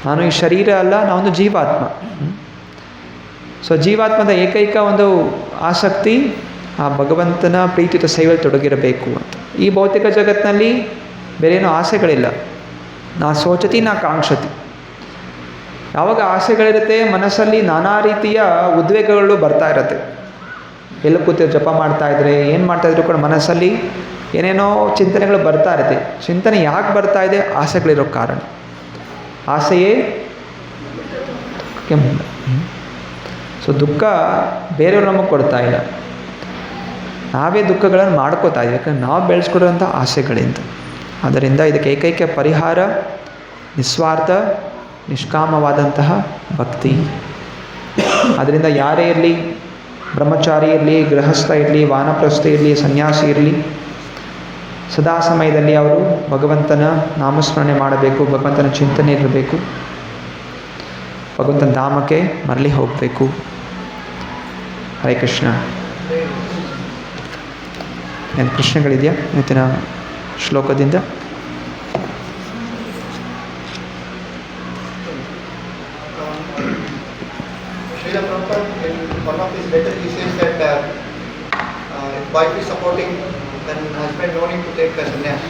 ನಾನು ಈ ಶರೀರ ಅಲ್ಲ, ನಾವೊಂದು ಜೀವಾತ್ಮ. ಸೊ ಜೀವಾತ್ಮದ ಏಕೈಕ ಒಂದು ಆಸಕ್ತಿ ಆ ಭಗವಂತನ ಪ್ರೀತಿಯುತ ಸೇವೆಯಲ್ಲಿ ತೊಡಗಿರಬೇಕು ಅಂತ. ಈ ಭೌತಿಕ ಜಗತ್ತಿನಲ್ಲಿ ಬೇರೇನೂ ಆಸೆಗಳಿಲ್ಲ. ನಾ ಶೋಚತಿ ನಾ ಕಾಂಕ್ಷತಿ. ಯಾವಾಗ ಆಸೆಗಳಿರುತ್ತೆ ಮನಸ್ಸಲ್ಲಿ ನಾನಾ ರೀತಿಯ ಉದ್ವೇಗಗಳು ಬರ್ತಾ ಇರುತ್ತೆ. ಎಲ್ಲ ಕೂತು ಜಪ ಮಾಡ್ತಾಯಿದ್ರೆ ಏನು ಮಾಡ್ತಾಯಿದ್ರು ಕೂಡ ಮನಸ್ಸಲ್ಲಿ ಏನೇನೋ ಚಿಂತನೆಗಳು ಬರ್ತಾ ಇರುತ್ತೆ. ಚಿಂತನೆ ಯಾಕೆ ಬರ್ತಾ ಇದೆ? ಆಸೆಗಳಿರೋ ಕಾರಣ. ಆಸೆಯೇ ಮೂಲ. ಸೊ ದುಃಖ ಬೇರೆಯವರು ನಮಗೆ ಕೊಡ್ತಾ ಇಲ್ಲ, ನಾವೇ ದುಃಖಗಳನ್ನು ಮಾಡ್ಕೋತಾ ಇದ್ದೀವಿ, ಯಾಕಂದರೆ ನಾವು ಬೆಳೆಸ್ಕೊಡುವಂಥ ಆಸೆಗಳಿಂದ. ಆದ್ದರಿಂದ ಇದಕ್ಕೆ ಏಕೈಕ ಪರಿಹಾರ ನಿಸ್ವಾರ್ಥ ನಿಷ್ಕಾಮವಾದಂತಹ ಭಕ್ತಿ. ಆದ್ದರಿಂದ ಯಾರೇ ಇರಲಿ, ಬ್ರಹ್ಮಚಾರಿ ಇರಲಿ, ಗೃಹಸ್ಥ ಇರಲಿ, ವಾನಪ್ರಸ್ಥ ಇರಲಿ, ಸನ್ಯಾಸಿ ಇರಲಿ, ಸದಾ ಸಮಯದಲ್ಲಿ ಅವರು ಭಗವಂತನ ನಾಮಸ್ಮರಣೆ ಮಾಡಬೇಕು, ಭಗವಂತನ ಚಿಂತನೆ ಇರಬೇಕು, ಭಗವಂತನ ಧಾಮಕ್ಕೆ ಮರಳಿ ಹೋಗಬೇಕು. ಹರೇ ಕೃಷ್ಣ. ಏನು ಪ್ರಶ್ನೆಗಳಿದೆಯಾ ಇವತ್ತಿನ ಶ್ಲೋಕದಿಂದ? then husband no need to take a sannyas.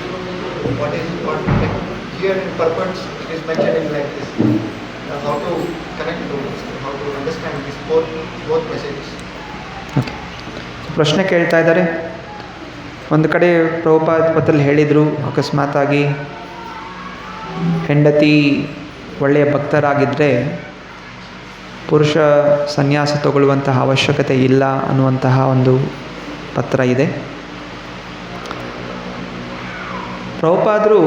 What like here in purpose it is mentioned in like this. How to connect to this, how to understand these both messages. Okay, ಪ್ರಶ್ನೆ ಕೇಳ್ತಾ ಇದ್ದಾರೆ. ಒಂದು ಕಡೆ ಪ್ರಭುಪಾದ ಪತ್ರದಲ್ಲಿ ಹೇಳಿದರು, ಅಕಸ್ಮಾತಾಗಿ ಹೆಂಡತಿ ಒಳ್ಳೆಯ ಭಕ್ತರಾಗಿದ್ದರೆ ಪುರುಷ ಸನ್ಯಾಸ ತಗೊಳ್ಳುವಂತಹ ಅವಶ್ಯಕತೆ ಇಲ್ಲ ಅನ್ನುವಂತಹ ಒಂದು ಪತ್ರ ಇದೆ. ಪ್ರಭುಪಾದರು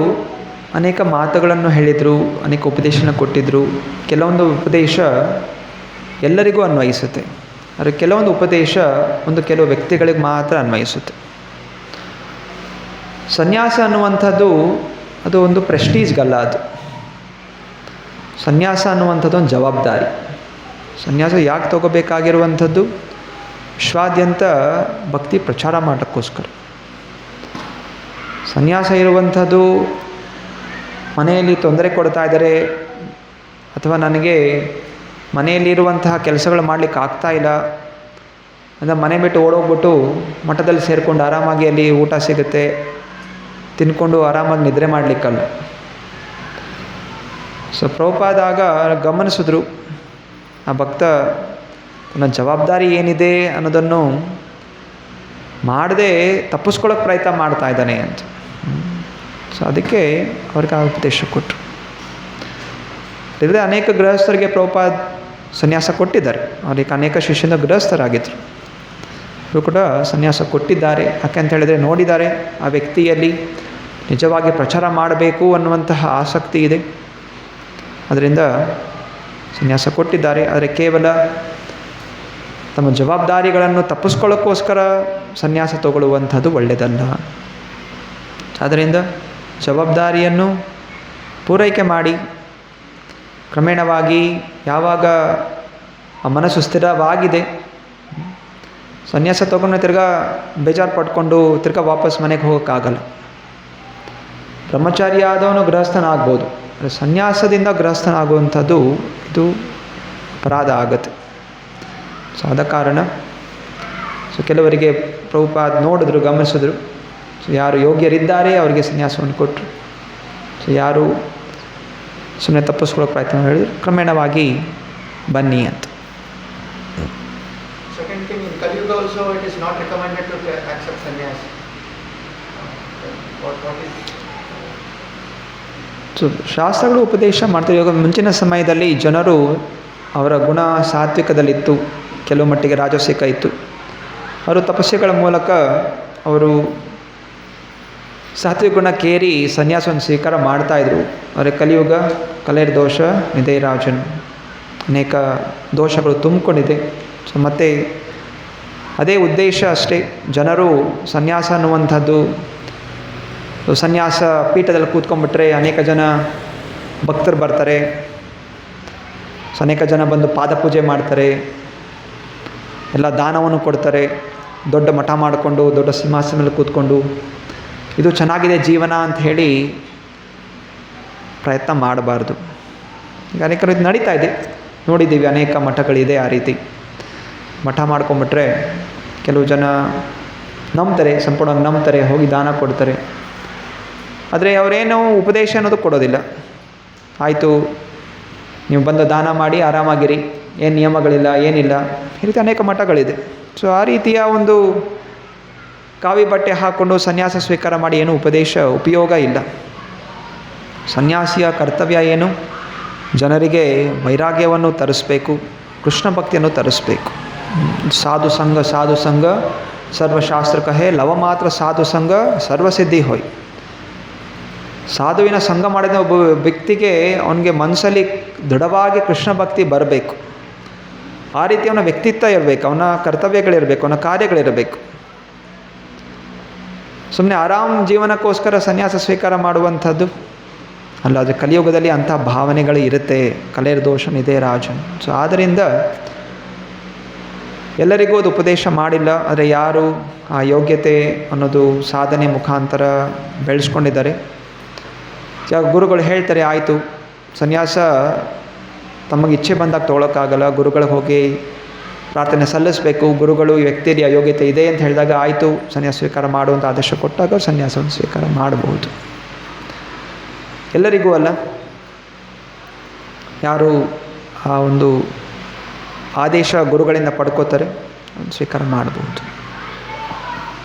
ಅನೇಕ ಮಾತುಗಳನ್ನು ಹೇಳಿದರು, ಅನೇಕ ಉಪದೇಶನ ಕೊಟ್ಟಿದ್ದರು. ಕೆಲವೊಂದು ಉಪದೇಶ ಎಲ್ಲರಿಗೂ ಅನ್ವಯಿಸುತ್ತೆ, ಆದರೆ ಕೆಲವೊಂದು ಉಪದೇಶ ಕೆಲವು ವ್ಯಕ್ತಿಗಳಿಗೆ ಮಾತ್ರ ಅನ್ವಯಿಸುತ್ತೆ. ಸನ್ಯಾಸ ಅನ್ನುವಂಥದ್ದು ಅದು ಒಂದು ಪ್ರೆಸ್ಟೀಜ್ಗಲ್ಲ. ಅದು ಸನ್ಯಾಸ ಅನ್ನುವಂಥದ್ದು ಒಂದು ಜವಾಬ್ದಾರಿ. ಸನ್ಯಾಸ ಯಾಕೆ ತಗೋಬೇಕಾಗಿರುವಂಥದ್ದು? ವಿಶ್ವಾದ್ಯಂತ ಭಕ್ತಿ ಪ್ರಚಾರ ಮಾಡೋಕ್ಕೋಸ್ಕರ. ಸನ್ಯಾಸ ಇರುವಂಥದ್ದು ಮನೆಯಲ್ಲಿ ತೊಂದರೆ ಕೊಡ್ತಾ ಇದ್ದಾರೆ, ಅಥವಾ ನನಗೆ ಮನೆಯಲ್ಲಿರುವಂತಹ ಕೆಲಸಗಳು ಮಾಡಲಿಕ್ಕೆ ಆಗ್ತಾಯಿಲ್ಲ ಅಂದರೆ ಮನೆ ಬಿಟ್ಟು ಓಡೋಗ್ಬಿಟ್ಟು ಮಠದಲ್ಲಿ ಸೇರಿಕೊಂಡು ಆರಾಮಾಗಿ ಅಲ್ಲಿ ಊಟ ಸಿಗುತ್ತೆ, ತಿನ್ಕೊಂಡು ಆರಾಮಾಗಿ ನಿದ್ರೆ ಮಾಡಲಿಕ್ಕಲ್ಲ. ಸೊ ಪ್ರಭುಪಾದಾಗ ಗಮನಿಸಿದ್ರು, ಆ ಭಕ್ತ ತನ್ನ ಜವಾಬ್ದಾರಿ ಏನಿದೆ ಅನ್ನೋದನ್ನು ಮಾಡದೆ ತಪ್ಪಿಸ್ಕೊಳ್ಳೋಕೆ ಪ್ರಯತ್ನ ಮಾಡ್ತಾ ಇದ್ದಾನೆ ಅಂತ. ಸೊ ಅದಕ್ಕೆ ಅವ್ರಿಗೆ ಆ ಉಪದೇಶ ಕೊಟ್ಟರು. ಇದರಿಂದ ಅನೇಕ ಗೃಹಸ್ಥರಿಗೆ ಪ್ರಭುಪಾದ ಸನ್ಯಾಸ ಕೊಟ್ಟಿದ್ದಾರೆ. ಅವರಿಗೆ ಅನೇಕ ಶಿಷ್ಯನ ಗೃಹಸ್ಥರಾಗಿದ್ದರು, ಅವರು ಕೂಡ ಸನ್ಯಾಸ ಕೊಟ್ಟಿದ್ದಾರೆ. ಯಾಕೆ ಅಂತ ಹೇಳಿದರೆ ನೋಡಿದ್ದಾರೆ ಆ ವ್ಯಕ್ತಿಯಲ್ಲಿ ನಿಜವಾಗಿ ಪ್ರಚಾರ ಮಾಡಬೇಕು ಅನ್ನುವಂತಹ ಆಸಕ್ತಿ ಇದೆ, ಅದರಿಂದ ಸನ್ಯಾಸ ಕೊಟ್ಟಿದ್ದಾರೆ. ಆದರೆ ಕೇವಲ ತಮ್ಮ ಜವಾಬ್ದಾರಿಗಳನ್ನು ತಪ್ಪಿಸ್ಕೊಳ್ಳೋಕ್ಕೋಸ್ಕರ ಸನ್ಯಾಸ ತಗೊಳ್ಳುವಂಥದ್ದು ಒಳ್ಳೆಯದಲ್ಲ. ಆದ್ದರಿಂದ ಜವಾಬ್ದಾರಿಯನ್ನು ಪೂರೈಕೆ ಮಾಡಿ ಕ್ರಮೇಣವಾಗಿ ಯಾವಾಗ ಆ ಮನಸ್ಸು ಸ್ಥಿರವಾಗಿದೆ, ಸನ್ಯಾಸ ತಗೊಂಡು ತಿರ್ಗಾ ಬೇಜಾರು ಪಡ್ಕೊಂಡು ತಿರ್ಗಾ ವಾಪಸ್ ಮನೆಗೆ ಹೋಗೋಕ್ಕಾಗಲ್ಲ. ಬ್ರಹ್ಮಚಾರಿ ಆದವನು ಗೃಹಸ್ಥನಾಗ್ಬೋದು, ಆದರೆ ಸನ್ಯಾಸದಿಂದ ಗೃಹಸ್ಥನಾಗುವಂಥದ್ದು ಇದು ಅಪರಾಧ ಆಗುತ್ತೆ. ಸೊ ಆದ ಕಾರಣ ಕೆಲವರಿಗೆ ಪ್ರಭುಪಾದ ನೋಡಿದ್ರು, ಗಮನಿಸಿದ್ರು. ಸೊ ಯಾರು ಯೋಗ್ಯರಿದ್ದಾರೆ ಅವರಿಗೆ ಸನ್ಯಾಸವನ್ನು ಕೊಟ್ಟರು. ಸೊ ಯಾರು ಸುಮ್ಮನೆ ತಪ್ಪಿಸ್ಕೊಳ್ಳೋ ಪ್ರಯತ್ನ ಹೇಳಿದ್ರು, ಕ್ರಮೇಣವಾಗಿ ಬನ್ನಿ ಅಂತ. Second thing, in Kali Yuga also it is not recommended to accept sannyas. What is? So ಶಾಸ್ತ್ರಗಳು ಉಪದೇಶ ಮಾಡ್ತಾರೆ. ಇವಾಗ ಮುಂಚಿನ ಸಮಯದಲ್ಲಿ ಜನರು ಅವರ ಗುಣ ಸಾತ್ವಿಕದಲ್ಲಿತ್ತು, ಕೆಲವು ಮಟ್ಟಿಗೆ ರಾಜಸಿಕ ಇತ್ತು. ಅವರು ತಪಸ್ಸುಗಳ ಮೂಲಕ ಅವರು ಸಾತ್ವಿಕ ಗುಣಕ್ಕೇರಿ ಸನ್ಯಾಸವನ್ನು ಸ್ವೀಕಾರ ಮಾಡ್ತಾಯಿದ್ರು. ಆದರೆ ಕಲಿಯುಗ ಕಲೇರ್ ದೋಷ ನಿಧೇ ರಾಜನ್, ಅನೇಕ ದೋಷಗಳು ತುಂಬಿಕೊಂಡಿದೆ. ಸೊ ಮತ್ತು ಅದೇ ಉದ್ದೇಶ ಅಷ್ಟೇ, ಜನರು ಸನ್ಯಾಸ ಅನ್ನುವಂಥದ್ದು, ಸನ್ಯಾಸ ಪೀಠದಲ್ಲಿ ಕೂತ್ಕೊಂಡ್ಬಿಟ್ರೆ ಅನೇಕ ಜನ ಭಕ್ತರು ಬರ್ತಾರೆ, ಅನೇಕ ಜನ ಬಂದು ಪಾದಪೂಜೆ ಮಾಡ್ತಾರೆ, ಎಲ್ಲ ದಾನವನ್ನು ಕೊಡ್ತಾರೆ, ದೊಡ್ಡ ಮಠ ಮಾಡಿಕೊಂಡು ದೊಡ್ಡ ಸಿಂಹಾಸನದಲ್ಲಿ ಕೂತ್ಕೊಂಡು ಇದು ಚೆನ್ನಾಗಿದೆ ಜೀವನ ಅಂತ ಹೇಳಿ ಪ್ರಯತ್ನ ಮಾಡಬಾರ್ದು. ಈಗ ಅನೇಕರು ಇದು ನಡೀತಾ ಇದೆ, ನೋಡಿದ್ದೀವಿ, ಅನೇಕ ಮಠಗಳಿದೆ ಆ ರೀತಿ. ಮಠ ಮಾಡ್ಕೊಂಬಿಟ್ರೆ ಕೆಲವು ಜನ ನಂಬ್ತಾರೆ, ಸಂಪೂರ್ಣವಾಗಿ ನಂಬ್ತಾರೆ, ಹೋಗಿ ದಾನ ಕೊಡ್ತಾರೆ. ಆದರೆ ಅವರೇನು ಉಪದೇಶ ಅನ್ನೋದು ಕೊಡೋದಿಲ್ಲ. ಆಯಿತು, ನೀವು ಬಂದು ದಾನ ಮಾಡಿ ಆರಾಮಾಗಿರಿ, ಏನು ನಿಯಮಗಳಿಲ್ಲ, ಏನಿಲ್ಲ, ಈ ರೀತಿ ಅನೇಕ ಮಠಗಳಿದೆ. ಸೊ ಆ ರೀತಿಯ ಒಂದು ಕಾವಿ ಬಟ್ಟೆ ಹಾಕ್ಕೊಂಡು ಸನ್ಯಾಸ ಸ್ವೀಕಾರ ಮಾಡಿ ಏನು ಉಪಯೋಗ ಇಲ್ಲ. ಸನ್ಯಾಸಿಯ ಕರ್ತವ್ಯ ಏನು? ಜನರಿಗೆ ವೈರಾಗ್ಯವನ್ನು ತರಿಸ್ಬೇಕು, ಕೃಷ್ಣ ಭಕ್ತಿಯನ್ನು ತರಿಸ್ಬೇಕು. ಸಾಧು ಸಂಘ ಸರ್ವಶಾಸ್ತ್ರ ಕಹೆ, ಲವ ಮಾತ್ರ ಸಾಧು ಸಂಘ ಸರ್ವಸಿದ್ಧಿ ಹೋಯ್. ಸಾಧುವಿನ ಸಂಘ ಮಾಡಿದ ಒಬ್ಬ ವ್ಯಕ್ತಿಗೆ ಅವನಿಗೆ ಮನಸ್ಸಲ್ಲಿ ದೃಢವಾಗಿ ಕೃಷ್ಣ ಭಕ್ತಿ ಬರಬೇಕು. ಆ ರೀತಿ ಅವನ ವ್ಯಕ್ತಿತ್ವ ಇರಬೇಕು, ಅವನ ಕರ್ತವ್ಯಗಳಿರಬೇಕು, ಅವನ ಕಾರ್ಯಗಳಿರಬೇಕು. ಸುಮ್ಮನೆ ಆರಾಮ್ ಜೀವನಕ್ಕೋಸ್ಕರ ಸನ್ಯಾಸ ಸ್ವೀಕಾರ ಮಾಡುವಂಥದ್ದು ಅಲ್ಲ. ಅದು ಕಲಿಯುಗದಲ್ಲಿ ಅಂಥ ಭಾವನೆಗಳು ಇರುತ್ತೆ. ಕಲೇರ್ ದೋಷ ನಿಧೇ ರಾಜನ್. ಸೊ ಆದ್ದರಿಂದ ಎಲ್ಲರಿಗೂ ಅದು ಉಪದೇಶ ಮಾಡಿಲ್ಲ. ಆದರೆ ಯಾರು ಆ ಯೋಗ್ಯತೆ ಅನ್ನೋದು ಸಾಧನೆ ಮುಖಾಂತರ ಬೆಳೆಸ್ಕೊಂಡಿದ್ದಾರೆ, ಗುರುಗಳು ಹೇಳ್ತಾರೆ, ಆಯಿತು ಸನ್ಯಾಸ ತಮಗೆ ಇಚ್ಛೆ ಬಂದಾಗ ತೊಗೊಳಕ್ಕಾಗಲ್ಲ, ಗುರುಗಳಿಗೆ ಹೋಗಿ ಪ್ರಾರ್ಥನೆ ಸಲ್ಲಿಸಬೇಕು. ಗುರುಗಳು ಈ ವ್ಯಕ್ತಿಯಲ್ಲಿ ಅಯೋಗ್ಯತೆ ಇದೆ ಅಂತ ಹೇಳಿದಾಗ ಆಯಿತು ಸನ್ಯಾಸ ಸ್ವೀಕಾರ ಮಾಡುವಂಥ ಆದೇಶ ಕೊಟ್ಟಾಗ ಅವ್ರು ಸನ್ಯಾಸವನ್ನು ಸ್ವೀಕಾರ ಮಾಡಬಹುದು. ಎಲ್ಲರಿಗೂ ಅಲ್ಲ, ಯಾರು ಆ ಒಂದು ಆದೇಶ ಗುರುಗಳಿಂದ ಪಡ್ಕೋತಾರೆ ಸ್ವೀಕಾರ ಮಾಡಬಹುದು.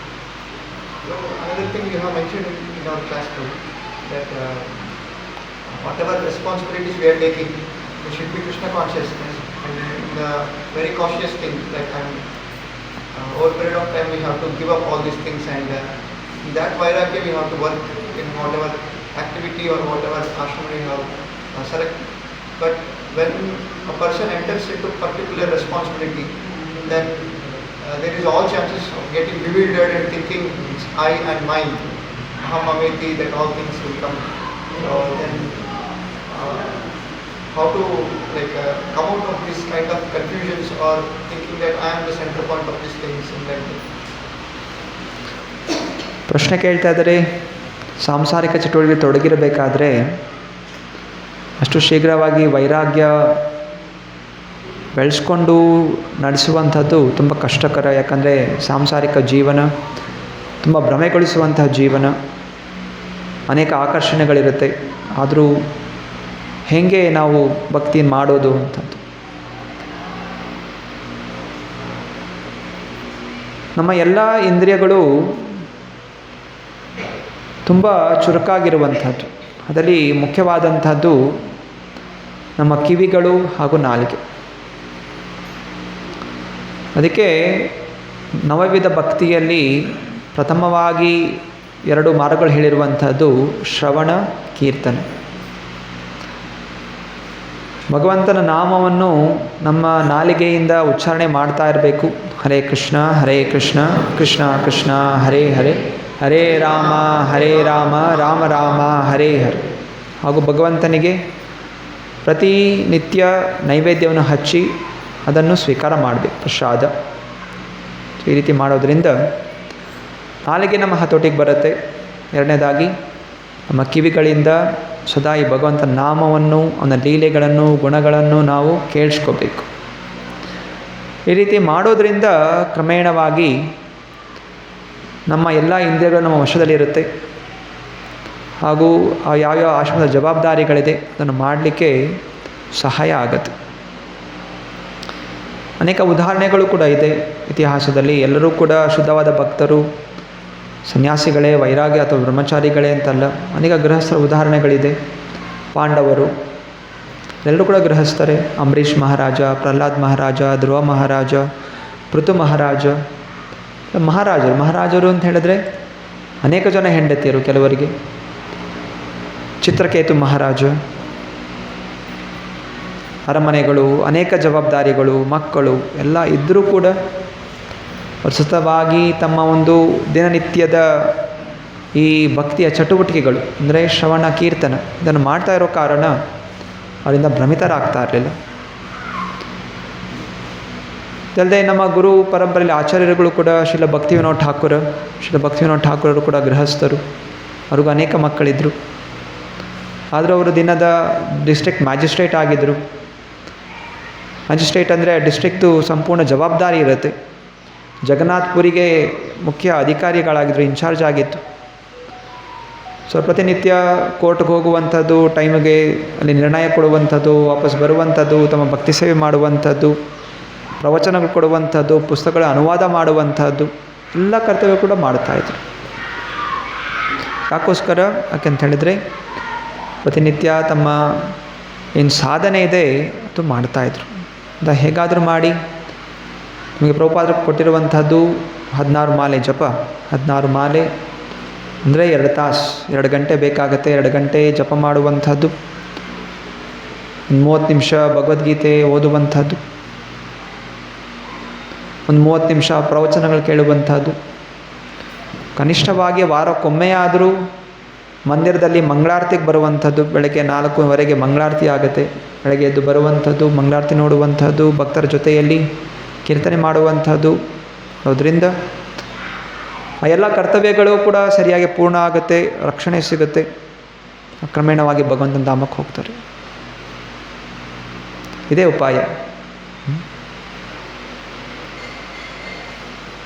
Another thing you have mentioned in our class too, that whatever responsibilities we are taking, we should be Krishna consciousness and the very cautious thing that over a period of time we have to give up all these things, and in that vairagya we have to work in whatever activity or whatever ashram we have select. But when a person enters into particular responsibility, then there is all chances of getting bewildered and thinking it's I and mine, aham ameti, that all things will come. So then how to come out of this kind of confusions or thinking that I am the center point of these things and that thing. ಪ್ರಶ್ನೆ ಕೇಳ್ತಾ ಇದ್ದಾರೆ, ಸಾಂಸಾರಿಕ ಚಟುವಟಿಕೆ ತೊಡಗಿರಬೇಕಾದ್ರೆ ಅಷ್ಟು ಶೀಘ್ರವಾಗಿ ವೈರಾಗ್ಯ ಬೆಳೆಸ್ಕೊಂಡು ನಡೆಸುವಂಥದ್ದು ತುಂಬ ಕಷ್ಟಕರ. ಯಾಕಂದರೆ ಸಾಂಸಾರಿಕ ಜೀವನ ತುಂಬ ಭ್ರಮೆಗೊಳಿಸುವಂತಹ ಜೀವನ, ಅನೇಕ ಆಕರ್ಷಣೆಗಳಿರುತ್ತೆ. ಆದರೂ ಹೇಗೆ ನಾವು ಭಕ್ತಿ ಮಾಡೋದು ಅಂಥದ್ದು. ನಮ್ಮ ಎಲ್ಲ ಇಂದ್ರಿಯಗಳು ತುಂಬ ಚುರುಕಾಗಿರುವಂಥದ್ದು. ಅದರಲ್ಲಿ ಮುಖ್ಯವಾದಂಥದ್ದು ನಮ್ಮ ಕಿವಿಗಳು ಹಾಗೂ ನಾಲಿಗೆ. ಅದಕ್ಕೆ ನವವಿಧ ಭಕ್ತಿಯಲ್ಲಿ ಪ್ರಥಮವಾಗಿ 2 ಮಾರ್ಗಗಳು ಹೇಳಿರುವಂಥದ್ದು ಶ್ರವಣ, ಕೀರ್ತನೆ. ಭಗವಂತನ ನಾಮವನ್ನು ನಮ್ಮ ನಾಲಿಗೆಯಿಂದ ಉಚ್ಚಾರಣೆ ಮಾಡ್ತಾ ಇರಬೇಕು. ಹರೇ ಕೃಷ್ಣ ಕೃಷ್ಣ ಕೃಷ್ಣ ಹರೇ ಹರೇ, ಹರೇ ರಾಮ ರಾಮ ರಾಮ ಹರೇ ಹರೇ. ಹಾಗೂ ಭಗವಂತನಿಗೆ ಪ್ರತಿನಿತ್ಯ ನೈವೇದ್ಯವನ್ನು ಹಚ್ಚಿ ಅದನ್ನು ಸ್ವೀಕಾರ ಮಾಡಬೇಕು, ಪ್ರಸಾದ. ಈ ರೀತಿ ಮಾಡೋದ್ರಿಂದ ನಾಲಿಗೆ ನಮ್ಮ ಹತೋಟಿಗೆ ಬರುತ್ತೆ. ಎರಡನೇದಾಗಿ ನಮ್ಮ ಕಿವಿಗಳಿಂದ ಸದಾ ಈ ಭಗವಂತನ ನಾಮವನ್ನು, ಅವನ ಲೀಲೆಗಳನ್ನು, ಗುಣಗಳನ್ನು ನಾವು ಕೇಳಿಸ್ಕೋಬೇಕು. ಈ ರೀತಿ ಮಾಡೋದ್ರಿಂದ ಕ್ರಮೇಣವಾಗಿ ನಮ್ಮ ಎಲ್ಲ ಇಂದ್ರಿಯಗಳು ನಮ್ಮ ವಶದಲ್ಲಿರುತ್ತೆ. ಹಾಗೂ ಯಾವ್ಯಾವ ಆಶ್ರಮದ ಜವಾಬ್ದಾರಿಗಳಿದೆ ಅದನ್ನು ಮಾಡಲಿಕ್ಕೆ ಸಹಾಯ ಆಗುತ್ತೆ. ಅನೇಕ ಉದಾಹರಣೆಗಳು ಕೂಡ ಇದೆ ಇತಿಹಾಸದಲ್ಲಿ. ಎಲ್ಲರೂ ಕೂಡ ಶುದ್ಧವಾದ ಭಕ್ತರು, ಸನ್ಯಾಸಿಗಳೇ, ವೈರಾಗ್ಯ ಅಥವಾ ಬ್ರಹ್ಮಚಾರಿಗಳೇ ಅಂತಲ್ಲ. ಅನೇಕ ಗೃಹಸ್ಥರ ಉದಾಹರಣೆಗಳಿದೆ. ಪಾಂಡವರು ಎಲ್ಲರೂ ಕೂಡ ಗೃಹಸ್ಥರೇ. ಅಂಬರೀಷ್ ಮಹಾರಾಜ, ಪ್ರಹ್ಲಾದ್ ಮಹಾರಾಜ, ಧ್ರುವ ಮಹಾರಾಜ, ಪೃಥು ಮಹಾರಾಜ. ಮಹಾರಾಜರು ಅಂತ ಹೇಳಿದ್ರೆ ಅನೇಕ ಜನ ಹೆಂಡತಿಯರು ಕೆಲವರಿಗೆ. ಚಿತ್ರಕೇತು ಮಹಾರಾಜ, ಅರಮನೆಗಳು, ಅನೇಕ ಜವಾಬ್ದಾರಿಗಳು, ಮಕ್ಕಳು ಎಲ್ಲ ಇದ್ದರೂ ಕೂಡ ಸತತವಾಗಿ ತಮ್ಮ ಒಂದು ದಿನನಿತ್ಯದ ಈ ಭಕ್ತಿಯ ಚಟುವಟಿಕೆಗಳು ಅಂದರೆ ಶ್ರವಣ, ಕೀರ್ತನ ಇದನ್ನು ಮಾಡ್ತಾ ಇರೋ ಕಾರಣ ಅವರಿಂದ ಭ್ರಮಿತರಾಗ್ತಾ ಇರಲಿಲ್ಲ. ಇದಲ್ಲದೆ ನಮ್ಮ ಗುರು ಪರಂಪರೆಯಲ್ಲಿ ಆಚಾರ್ಯರುಗಳು ಕೂಡ ಶ್ರೀಲ ಭಕ್ತಿವಿನೋದ್ ಠಾಕೂರರು ಕೂಡ ಗೃಹಸ್ಥರು. ಅವ್ರಿಗೂ ಅನೇಕ ಮಕ್ಕಳಿದ್ದರು. ಆದರೂ ಅವರು ದಿನದ ಡಿಸ್ಟ್ರಿಕ್ಟ್ ಮ್ಯಾಜಿಸ್ಟ್ರೇಟ್ ಆಗಿದ್ದರು. ಮ್ಯಾಜಿಸ್ಟ್ರೇಟ್ ಅಂದರೆ ಡಿಸ್ಟ್ರಿಕ್ಟು ಸಂಪೂರ್ಣ ಜವಾಬ್ದಾರಿ ಇರುತ್ತೆ. ಜಗನ್ನಾಥ್ಪುರಿಗೆ ಮುಖ್ಯ ಅಧಿಕಾರಿಗಳಾಗಿದ್ದರು, ಇನ್ಚಾರ್ಜ್ ಆಗಿತ್ತು. ಸೊ ಪ್ರತಿನಿತ್ಯ ಕೋರ್ಟ್ಗೆ ಹೋಗುವಂಥದ್ದು, ಟೈಮಿಗೆ ಅಲ್ಲಿ ನಿರ್ಣಯ ಕೊಡುವಂಥದ್ದು, ವಾಪಸ್ ಬರುವಂಥದ್ದು, ತಮ್ಮ ಭಕ್ತಿ ಸೇವೆ ಮಾಡುವಂಥದ್ದು, ಪ್ರವಚನಗಳು ಕೊಡುವಂಥದ್ದು, ಪುಸ್ತಕಗಳ ಅನುವಾದ ಮಾಡುವಂಥದ್ದು ಎಲ್ಲ ಕರ್ತವ್ಯ ಕೂಡ ಮಾಡ್ತಾಯಿದ್ರು. ಯಾಕೋಸ್ಕರ ಯಾಕೆಂತ ಹೇಳಿದರೆ ಪ್ರತಿನಿತ್ಯ ತಮ್ಮ ಏನು ಸಾಧನೆ ಇದೆ ಅದು ಮಾಡ್ತಾಯಿದ್ರು. ಅದು ಹೇಗಾದರೂ ಮಾಡಿ ನಿಮಗೆ ಪ್ರಭುಪಾದರು ಕೊಟ್ಟಿರುವಂಥದ್ದು 16 ಮಾಲೆ ಜಪ. 16 ಮಾಲೆ ಅಂದರೆ 2 ತಾಸು, 2 ಗಂಟೆ ಬೇಕಾಗತ್ತೆ. 2 ಗಂಟೆ ಜಪ ಮಾಡುವಂಥದ್ದು, 30 ನಿಮಿಷ ಭಗವದ್ಗೀತೆ ಓದುವಂಥದ್ದು, 30 ನಿಮಿಷ ಪ್ರವಚನಗಳು ಕೇಳುವಂಥದ್ದು. ಕನಿಷ್ಠವಾಗಿ ವಾರಕ್ಕೊಮ್ಮೆಯಾದರೂ ಮಂದಿರದಲ್ಲಿ ಮಂಗಳಾರತಿಗೆ ಬರುವಂಥದ್ದು. ಬೆಳಗ್ಗೆ 4:15 ಮಂಗಳಾರತಿ ಆಗುತ್ತೆ. ಬೆಳಗ್ಗೆ ಎದ್ದು ಬರುವಂಥದ್ದು, ಮಂಗಳಾರತಿ ನೋಡುವಂಥದ್ದು, ಭಕ್ತರ ಜೊತೆಯಲ್ಲಿ ಕೀರ್ತನೆ ಮಾಡುವಂಥದ್ದು. ಅದರಿಂದ ಆ ಎಲ್ಲ ಕರ್ತವ್ಯಗಳು ಕೂಡ ಸರಿಯಾಗಿ ಪೂರ್ಣ ಆಗುತ್ತೆ, ರಕ್ಷಣೆ ಸಿಗುತ್ತೆ. ಕ್ರಮೇಣವಾಗಿ ಭಗವಂತನ ಧಾಮಕ್ಕೆ ಹೋಗ್ತಾರೆ. ಇದೇ ಉಪಾಯ.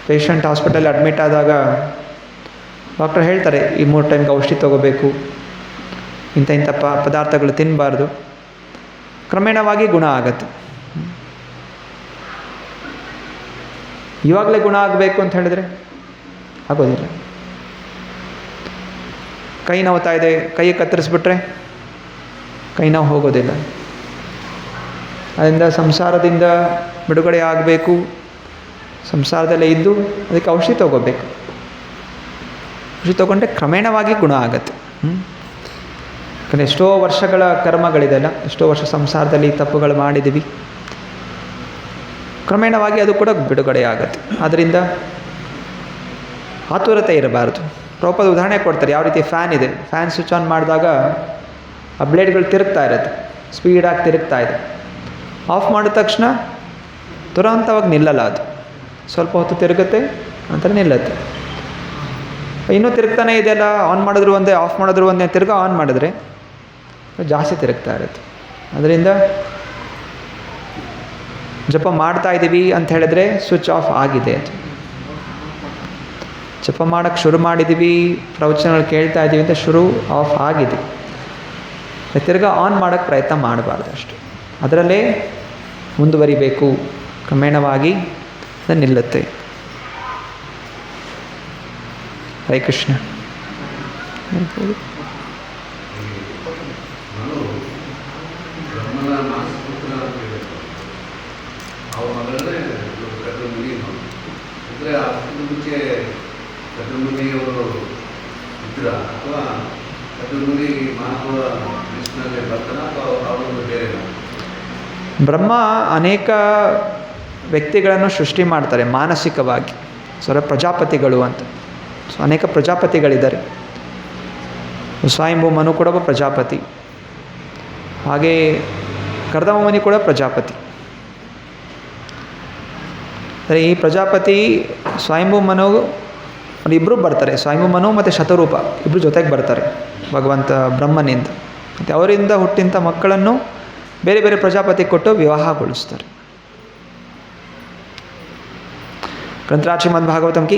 ಪೇಷಂಟ್ ಹಾಸ್ಪಿಟಲ್ ಅಡ್ಮಿಟ್ ಆದಾಗ ಡಾಕ್ಟರ್ ಹೇಳ್ತಾರೆ ಈ 3 ಟೈಮ್ಗೆ ಔಷಧಿ ತೊಗೋಬೇಕು, ಇಂಥ ಪದಾರ್ಥಗಳು ತಿನ್ನಬಾರ್ದು. ಕ್ರಮೇಣವಾಗಿ ಗುಣ ಆಗತ್ತೆ. ಇವಾಗಲೇ ಗುಣ ಆಗಬೇಕು ಅಂತ ಹೇಳಿದ್ರೆ ಆಗೋದಿಲ್ಲ. ಕೈ ನೋವ್ತಾ ಇದೆ, ಕೈ ಕತ್ತರಿಸ್ಬಿಟ್ರೆ ಕೈ ನೋವು ಹೋಗೋದಿಲ್ಲ. ಅದರಿಂದ ಸಂಸಾರದಿಂದ ಬಿಡುಗಡೆ ಆಗಬೇಕು, ಸಂಸಾರದಲ್ಲೇ ಇದ್ದು ಅದಕ್ಕೆ ಔಷಧಿ ತೊಗೋಬೇಕು. ಔಷಧಿ ತೊಗೊಂಡ್ರೆ ಕ್ರಮೇಣವಾಗಿ ಗುಣ ಆಗತ್ತೆ. ಯಾಕಂದರೆ ಎಷ್ಟೋ ವರ್ಷಗಳ ಕರ್ಮಗಳಿದೆಲ್ಲ, ಎಷ್ಟೋ ವರ್ಷ ಸಂಸಾರದಲ್ಲಿ ತಪ್ಪುಗಳು ಮಾಡಿದ್ದೀವಿ, ಕ್ರಮೇಣವಾಗಿ ಅದು ಕೂಡ ಬಿಡುಗಡೆ ಆಗುತ್ತೆ. ಆದ್ದರಿಂದ ಆತುರತೆ ಇರಬಾರ್ದು. ಪ್ರಭುಪಾದ ಉದಾಹರಣೆ ಕೊಡ್ತಾರೆ, ಯಾವ ರೀತಿ ಫ್ಯಾನ್ ಇದೆ, ಫ್ಯಾನ್ ಸ್ವಿಚ್ ಆನ್ ಮಾಡಿದಾಗ ಆ ಬ್ಲೇಡ್ಗಳು ತಿರುಗ್ತಾ ಇರುತ್ತೆ, ಸ್ಪೀಡಾಗಿ ತಿರುಗ್ತಾ ಇದೆ. ಆಫ್ ಮಾಡಿದ ತಕ್ಷಣ ತುರಂತವಾಗಿ ನಿಲ್ಲಲ್ಲ, ಅದು ಸ್ವಲ್ಪ ಹೊತ್ತು ತಿರುಗುತ್ತೆ ನಂತರ ನಿಲ್ಲುತ್ತೆ. ಇನ್ನೂ ತಿರುಗ್ತಾನೆ ಇದೆಯಲ್ಲ, ಆನ್ ಮಾಡಿದ್ರು ಒಂದೇ ಆಫ್ ಮಾಡಿದ್ರು ಒಂದೇ, ತಿರ್ಗಾ ಆನ್ ಮಾಡಿದ್ರೆ ಜಾಸ್ತಿ ತಿರುಗ್ತಾ ಇರುತ್ತೆ. ಅದರಿಂದ ಜಪ ಮಾಡ್ತಾ ಇದ್ದೀವಿ ಅಂತ ಹೇಳಿದ್ರೆ ಸ್ವಿಚ್ ಆಫ್ ಆಗಿದೆ. ಅದು ಜಪ ಮಾಡೋಕ್ಕೆ ಶುರು ಮಾಡಿದ್ದೀವಿ, ಪ್ರವಚನಗಳು ಕೇಳ್ತಾ ಇದ್ದೀವಿ ಅಂತ ಶುರು ಆಫ್ ಆಗಿದೆ, ತಿರ್ಗಾ ಆನ್ ಮಾಡೋಕ್ಕೆ ಪ್ರಯತ್ನ ಮಾಡಬಾರ್ದು. ಅಷ್ಟು ಅದರಲ್ಲೇ ಮುಂದುವರಿಬೇಕು. ಕ್ರಮೇಣವಾಗಿ ಅದು ನಿಲ್ಲುತ್ತೆ. ಹರೇ ಕೃಷ್ಣ. ಬ್ರಹ್ಮ ಅನೇಕ ವ್ಯಕ್ತಿಗಳನ್ನು ಸೃಷ್ಟಿ ಮಾಡ್ತಾರೆ ಮಾನಸಿಕವಾಗಿ. ಪ್ರಜಾಪತಿಗಳು ಅಂತ. ಸೊ ಅನೇಕ ಪ್ರಜಾಪತಿಗಳಿದ್ದಾರೆ. ಸ್ವಯಂಭೂ ಮನು ಕೂಡ ಒಬ್ಬ ಪ್ರಜಾಪತಿ, ಹಾಗೆ ಕರ್ದಮ ಮುನಿ ಕೂಡ ಪ್ರಜಾಪತಿ. ಅಂದರೆ ಈ ಪ್ರಜಾಪತಿ ಸ್ವಯಂಭೂ ಮನು ಇಬ್ಬರು ಬರ್ತಾರೆ, ಸ್ವಯಂಭೂ ಮನು ಮತ್ತು ಶತರೂಪ ಇಬ್ಬರು ಜೊತೆಗೆ ಬರ್ತಾರೆ ಭಗವಂತ ಬ್ರಹ್ಮನಿಂದ. ಮತ್ತು ಅವರಿಂದ ಹುಟ್ಟಿದಂಥ ಮಕ್ಕಳನ್ನು ಬೇರೆ ಬೇರೆ ಪ್ರಜಾಪತಿ ಕೊಟ್ಟು ವಿವಾಹಗೊಳಿಸ್ತಾರೆ. ಗ್ರಂಥರಾಜ್ ಶ್ರೀಮದ್ ಭಾಗವತಂ ಕಿ